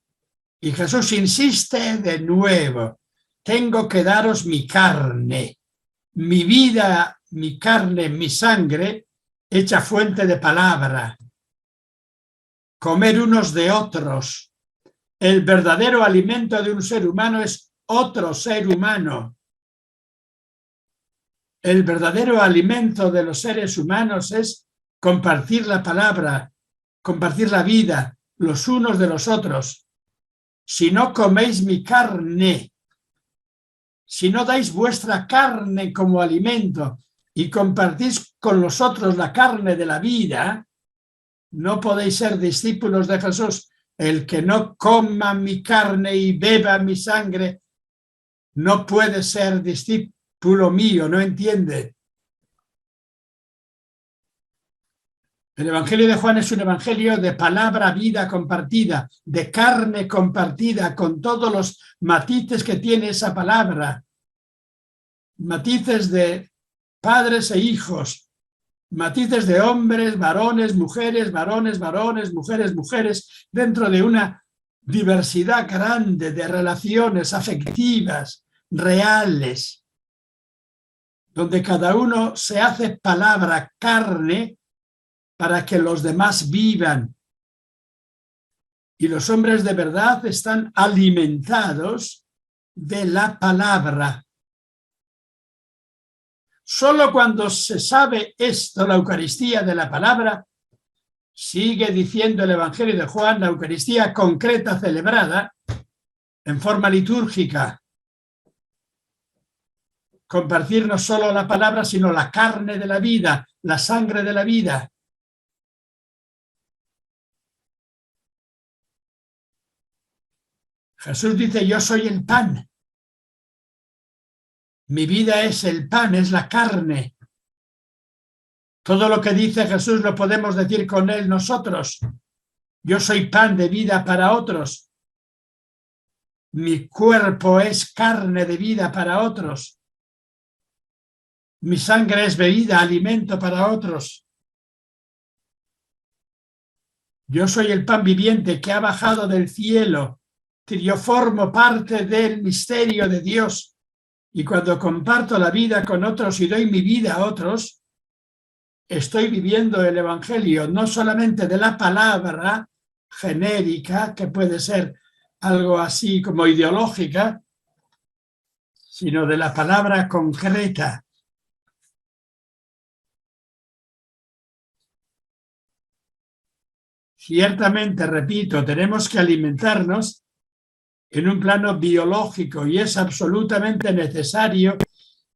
y Jesús insiste de nuevo: tengo que daros mi carne, mi vida, mi carne, mi sangre, hecha fuente de palabra. Comer unos de otros. El verdadero alimento de un ser humano es otro ser humano. El verdadero alimento de los seres humanos es compartir la palabra, compartir la vida los unos de los otros. Si no coméis mi carne, si no dais vuestra carne como alimento y compartís con los otros la carne de la vida, no podéis ser discípulos de Jesús. El que no coma mi carne y beba mi sangre no puede ser discípulo mío, no entiende. El Evangelio de Juan es un evangelio de palabra, vida compartida, de carne compartida, con todos los matices que tiene esa palabra. Matices de padres e hijos, matices de hombres, varones, mujeres, varones, varones, mujeres, mujeres, dentro de una diversidad grande de relaciones afectivas, reales, donde cada uno se hace palabra, carne, para que los demás vivan. Y los hombres de verdad están alimentados de la palabra. Solo cuando se sabe esto, la Eucaristía de la palabra, sigue diciendo el Evangelio de Juan, la Eucaristía concreta celebrada en forma litúrgica. Compartir no solo la palabra, sino la carne de la vida, la sangre de la vida. Jesús dice: yo soy el pan. Mi vida es el pan, es la carne. Todo lo que dice Jesús lo podemos decir con él nosotros. Yo soy pan de vida para otros. Mi cuerpo es carne de vida para otros. Mi sangre es bebida, alimento para otros. Yo soy el pan viviente que ha bajado del cielo. Yo formo parte del misterio de Dios. Y cuando comparto la vida con otros y doy mi vida a otros, estoy viviendo el Evangelio, no solamente de la palabra genérica, que puede ser algo así como ideológica, sino de la palabra concreta. Ciertamente, repito, tenemos que alimentarnos en un plano biológico y es absolutamente necesario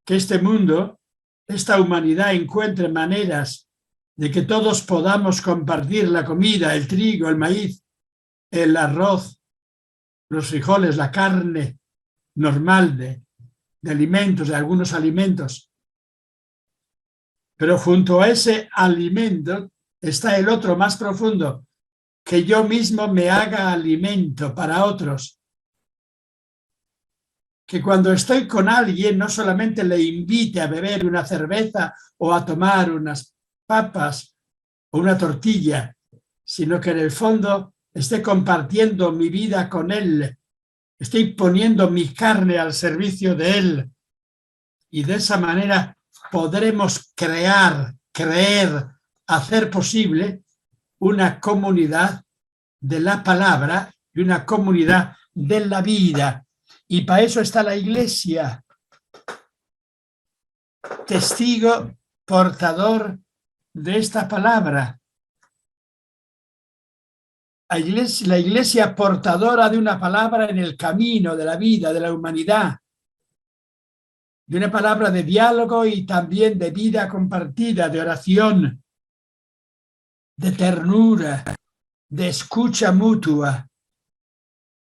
que este mundo, esta humanidad, encuentre maneras de que todos podamos compartir la comida, el trigo, el maíz, el arroz, los frijoles, la carne normal de alimentos, de algunos alimentos. Pero junto a ese alimento está el otro más profundo, que yo mismo me haga alimento para otros. Que cuando estoy con alguien no solamente le invite a beber una cerveza o a tomar unas papas o una tortilla, sino que en el fondo esté compartiendo mi vida con él, estoy poniendo mi carne al servicio de él, y de esa manera podremos creer, hacer posible una comunidad de la palabra y una comunidad de la vida. Y para eso está la Iglesia, testigo, portador de esta palabra. La Iglesia portadora de una palabra en el camino de la vida, de la humanidad, de una palabra de diálogo y también de vida compartida, de oración, de ternura, de escucha mutua.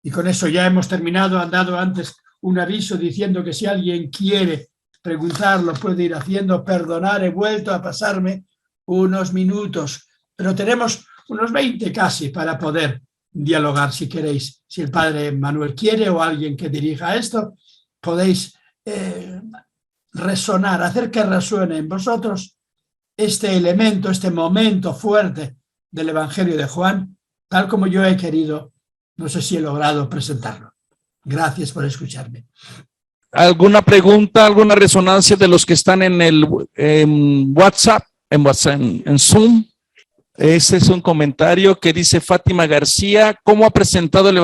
Y con eso ya hemos terminado. Han dado antes un aviso diciendo que si alguien quiere preguntar, lo puede ir haciendo. Perdonar, he vuelto a pasarme unos minutos, pero tenemos unos 20 casi para poder dialogar, si queréis. Si el padre Manuel quiere o alguien que dirija esto, podéis resonar, hacer que resuene en vosotros este elemento, este momento fuerte del Evangelio de Juan, tal como yo he querido. No sé si he logrado presentarlo. Gracias por escucharme. ¿Alguna pregunta, alguna resonancia de los que están en el WhatsApp, en Zoom? Ese es un comentario que dice Fátima García. ¿Cómo ha presentado el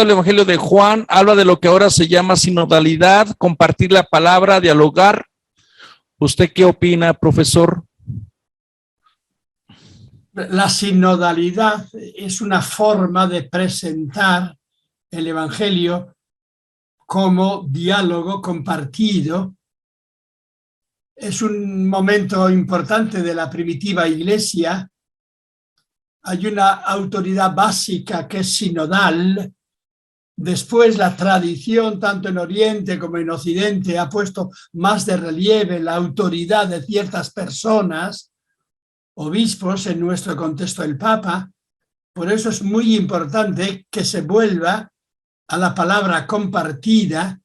Evangelio de Juan? Habla de lo que ahora se llama sinodalidad, compartir la palabra, dialogar. ¿Usted qué opina, profesor? La sinodalidad es una forma de presentar el Evangelio como diálogo compartido. Es un momento importante de la primitiva Iglesia. Hay una autoridad básica que es sinodal. Después la tradición, tanto en Oriente como en Occidente, ha puesto más de relieve la autoridad de ciertas personas, obispos, en nuestro contexto el Papa. Por eso es muy importante que se vuelva a la palabra compartida,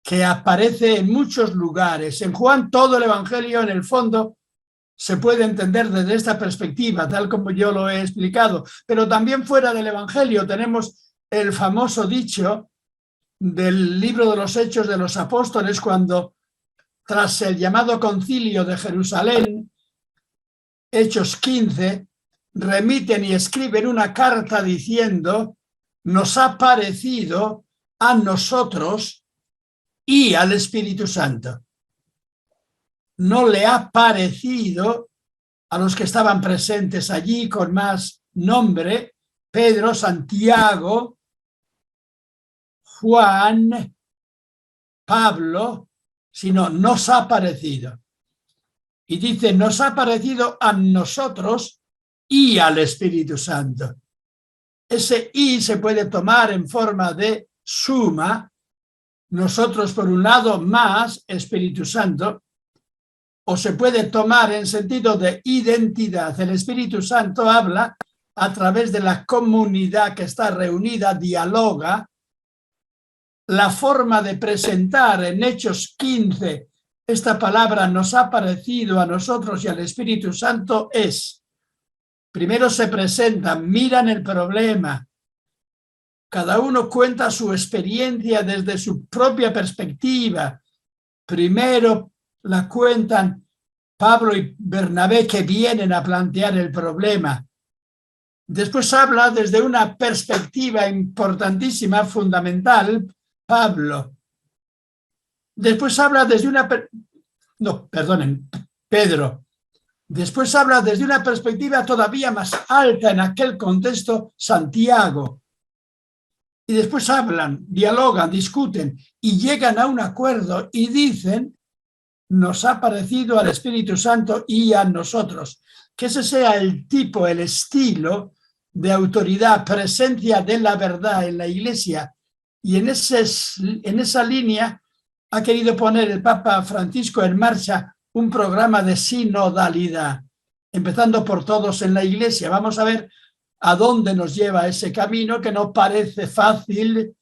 que aparece en muchos lugares. En Juan todo el Evangelio, en el fondo, se puede entender desde esta perspectiva, tal como yo lo he explicado, pero también fuera del Evangelio tenemos el famoso dicho del libro de los Hechos de los Apóstoles, cuando tras el llamado concilio de Jerusalén, Hechos 15, remiten y escriben una carta diciendo: nos ha parecido a nosotros y al Espíritu Santo. No le ha parecido a los que estaban presentes allí con más nombre, Pedro, Santiago, Juan, Pablo, sino nos ha parecido. Y dice, nos ha parecido a nosotros y al Espíritu Santo. Ese y se puede tomar en forma de suma, nosotros por un lado más Espíritu Santo, o se puede tomar en sentido de identidad. El Espíritu Santo habla a través de la comunidad que está reunida, dialoga. La forma de presentar en Hechos 15 esta palabra nos ha parecido a nosotros y al Espíritu Santo es: primero se presentan, miran el problema, cada uno cuenta su experiencia desde su propia perspectiva. Primero la cuentan Pablo y Bernabé, que vienen a plantear el problema. Después habla desde una perspectiva importantísima, fundamental, Pablo. Después habla desde una... Pedro. Después habla desde una perspectiva todavía más alta en aquel contexto, Santiago. Y después hablan, dialogan, discuten y llegan a un acuerdo y dicen: nos ha parecido al Espíritu Santo y a nosotros. Que ese sea el tipo, el estilo de autoridad, presencia de la verdad en la Iglesia. Y en esa línea ha querido poner el Papa Francisco en marcha un programa de sinodalidad, empezando por todos en la iglesia. Vamos a ver a dónde nos lleva ese camino, que no parece fácil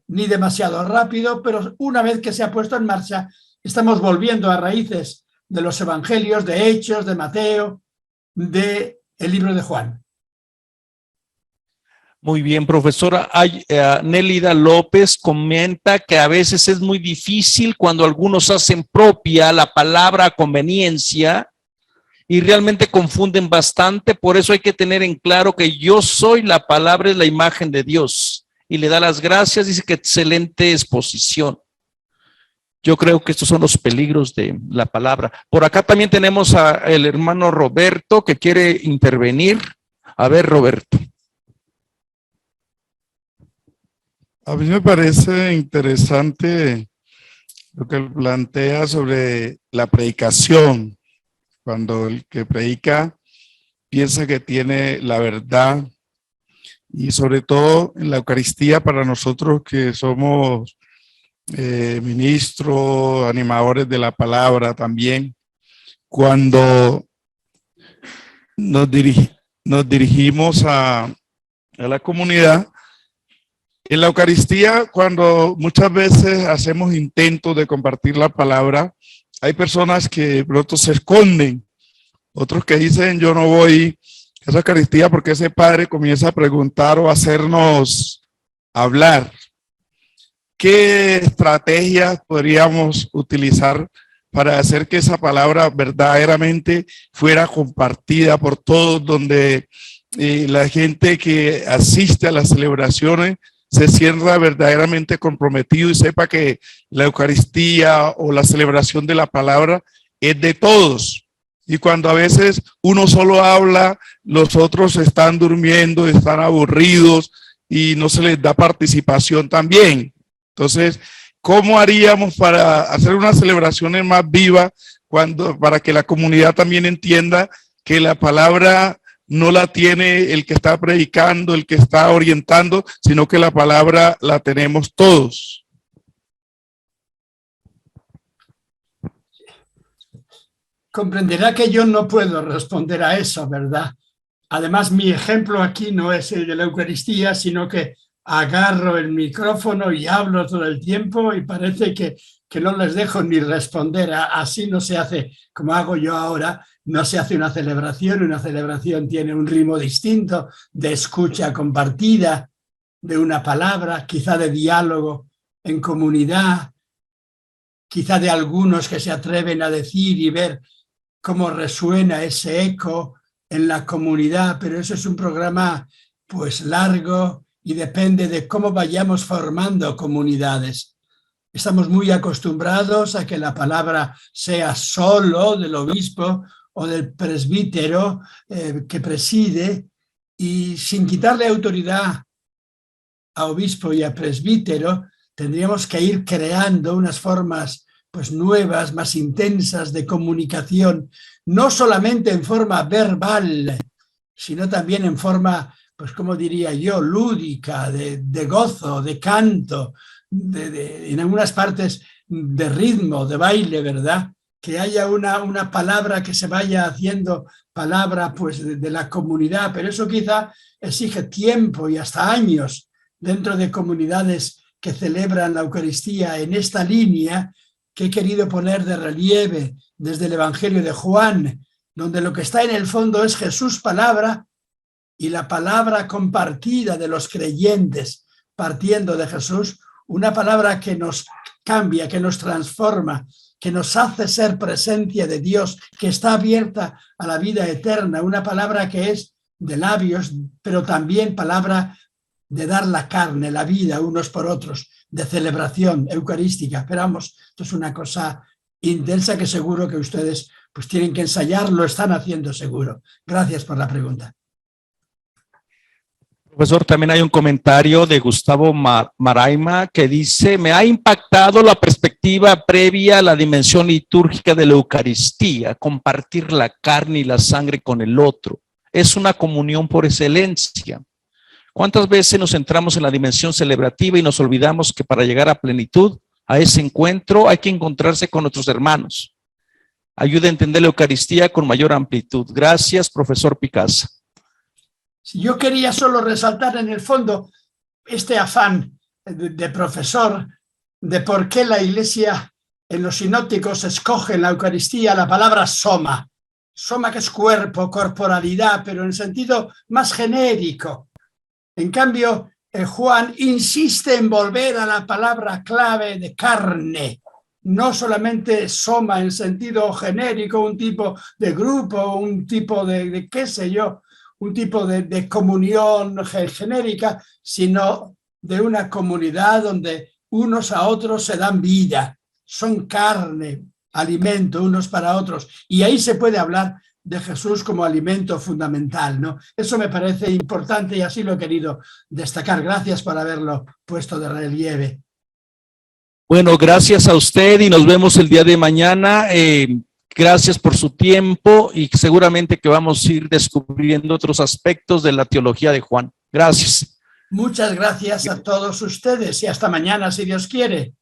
ni demasiado rápido, pero una vez que se ha puesto en marcha, estamos volviendo a raíces de los evangelios, de Hechos, de Mateo, de el libro de Juan. Muy bien, profesora. Nélida López comenta que a veces es muy difícil cuando algunos hacen propia la palabra conveniencia y realmente confunden bastante. Por eso hay que tener en claro que yo soy la palabra, es la imagen de Dios. Y le da las gracias, dice que excelente exposición. Yo creo que estos son los peligros de la palabra. Por acá también tenemos al hermano Roberto que quiere intervenir. A ver, Roberto. A mí me parece interesante lo que él plantea sobre la predicación, cuando el que predica piensa que tiene la verdad, y sobre todo en la Eucaristía para nosotros que somos ministros, animadores de la palabra también, cuando nos dirigimos a la comunidad. En la Eucaristía, cuando muchas veces hacemos intentos de compartir la palabra, hay personas que pronto se esconden, otros que dicen yo no voy a esa Eucaristía porque ese padre comienza a preguntar o a hacernos hablar. ¿Qué estrategias podríamos utilizar para hacer que esa palabra verdaderamente fuera compartida por todos, donde la gente que asiste a las celebraciones se sienta verdaderamente comprometido y sepa que la Eucaristía o la celebración de la palabra es de todos? Y cuando a veces uno solo habla, los otros están durmiendo, están aburridos y no se les da participación también. Entonces, ¿cómo haríamos para hacer unas celebraciones más vivas para que la comunidad también entienda que la palabra no la tiene el que está predicando, el que está orientando, sino que la palabra la tenemos todos? Comprenderá que yo no puedo responder a eso, ¿verdad? Además, mi ejemplo aquí no es el de la Eucaristía, sino que agarro el micrófono y hablo todo el tiempo y parece que no les dejo ni responder. Así no se hace, como hago yo ahora, no se hace una celebración tiene un ritmo distinto de escucha compartida, de una palabra, quizá de diálogo en comunidad, quizá de algunos que se atreven a decir y ver cómo resuena ese eco en la comunidad, pero eso es un programa pues largo y depende de cómo vayamos formando comunidades. Estamos muy acostumbrados a que la palabra sea solo del obispo o del presbítero que preside, y sin quitarle autoridad a obispo y a presbítero, tendríamos que ir creando unas formas pues nuevas, más intensas de comunicación, no solamente en forma verbal, sino también en forma, pues como diría yo, lúdica, de gozo, de canto, en algunas partes de ritmo, de baile, ¿verdad? Que haya una palabra que se vaya haciendo palabra pues de la comunidad, pero eso quizá exige tiempo y hasta años dentro de comunidades que celebran la Eucaristía en esta línea que he querido poner de relieve desde el Evangelio de Juan, donde lo que está en el fondo es Jesús palabra y la palabra compartida de los creyentes partiendo de Jesús, una palabra que nos cambia, que nos transforma, que nos hace ser presencia de Dios, que está abierta a la vida eterna, una palabra que es de labios, pero también palabra de dar la carne, la vida unos por otros, de celebración eucarística. Pero vamos, esto es una cosa intensa que seguro que ustedes pues tienen que ensayar, lo están haciendo seguro. Gracias por la pregunta. Profesor, también hay un comentario de Gustavo Maraima que dice: me ha impactado la perspectiva previa a la dimensión litúrgica de la Eucaristía, compartir la carne y la sangre con el otro. Es una comunión por excelencia. ¿Cuántas veces nos centramos en la dimensión celebrativa y nos olvidamos que para llegar a plenitud, a ese encuentro, hay que encontrarse con nuestros hermanos? ayude a entender la Eucaristía con mayor amplitud. Gracias, profesor Picasa. Yo quería solo resaltar en el fondo este afán de profesor de por qué la Iglesia en los sinópticos escoge en la Eucaristía la palabra soma. Soma, que es cuerpo, corporalidad, pero en sentido más genérico. En cambio, Juan insiste en volver a la palabra clave de carne. No solamente soma en sentido genérico, un tipo de grupo, un tipo de qué sé yo, un tipo de comunión genérica, sino de una comunidad donde unos a otros se dan vida, son carne, alimento unos para otros. Y ahí se puede hablar de Jesús como alimento fundamental, ¿no? Eso me parece importante y así lo he querido destacar. Gracias por haberlo puesto de relieve. Bueno, gracias a usted y nos vemos el día de mañana. Gracias por su tiempo y seguramente que vamos a ir descubriendo otros aspectos de la teología de Juan. Gracias. Muchas gracias a todos ustedes y hasta mañana, si Dios quiere.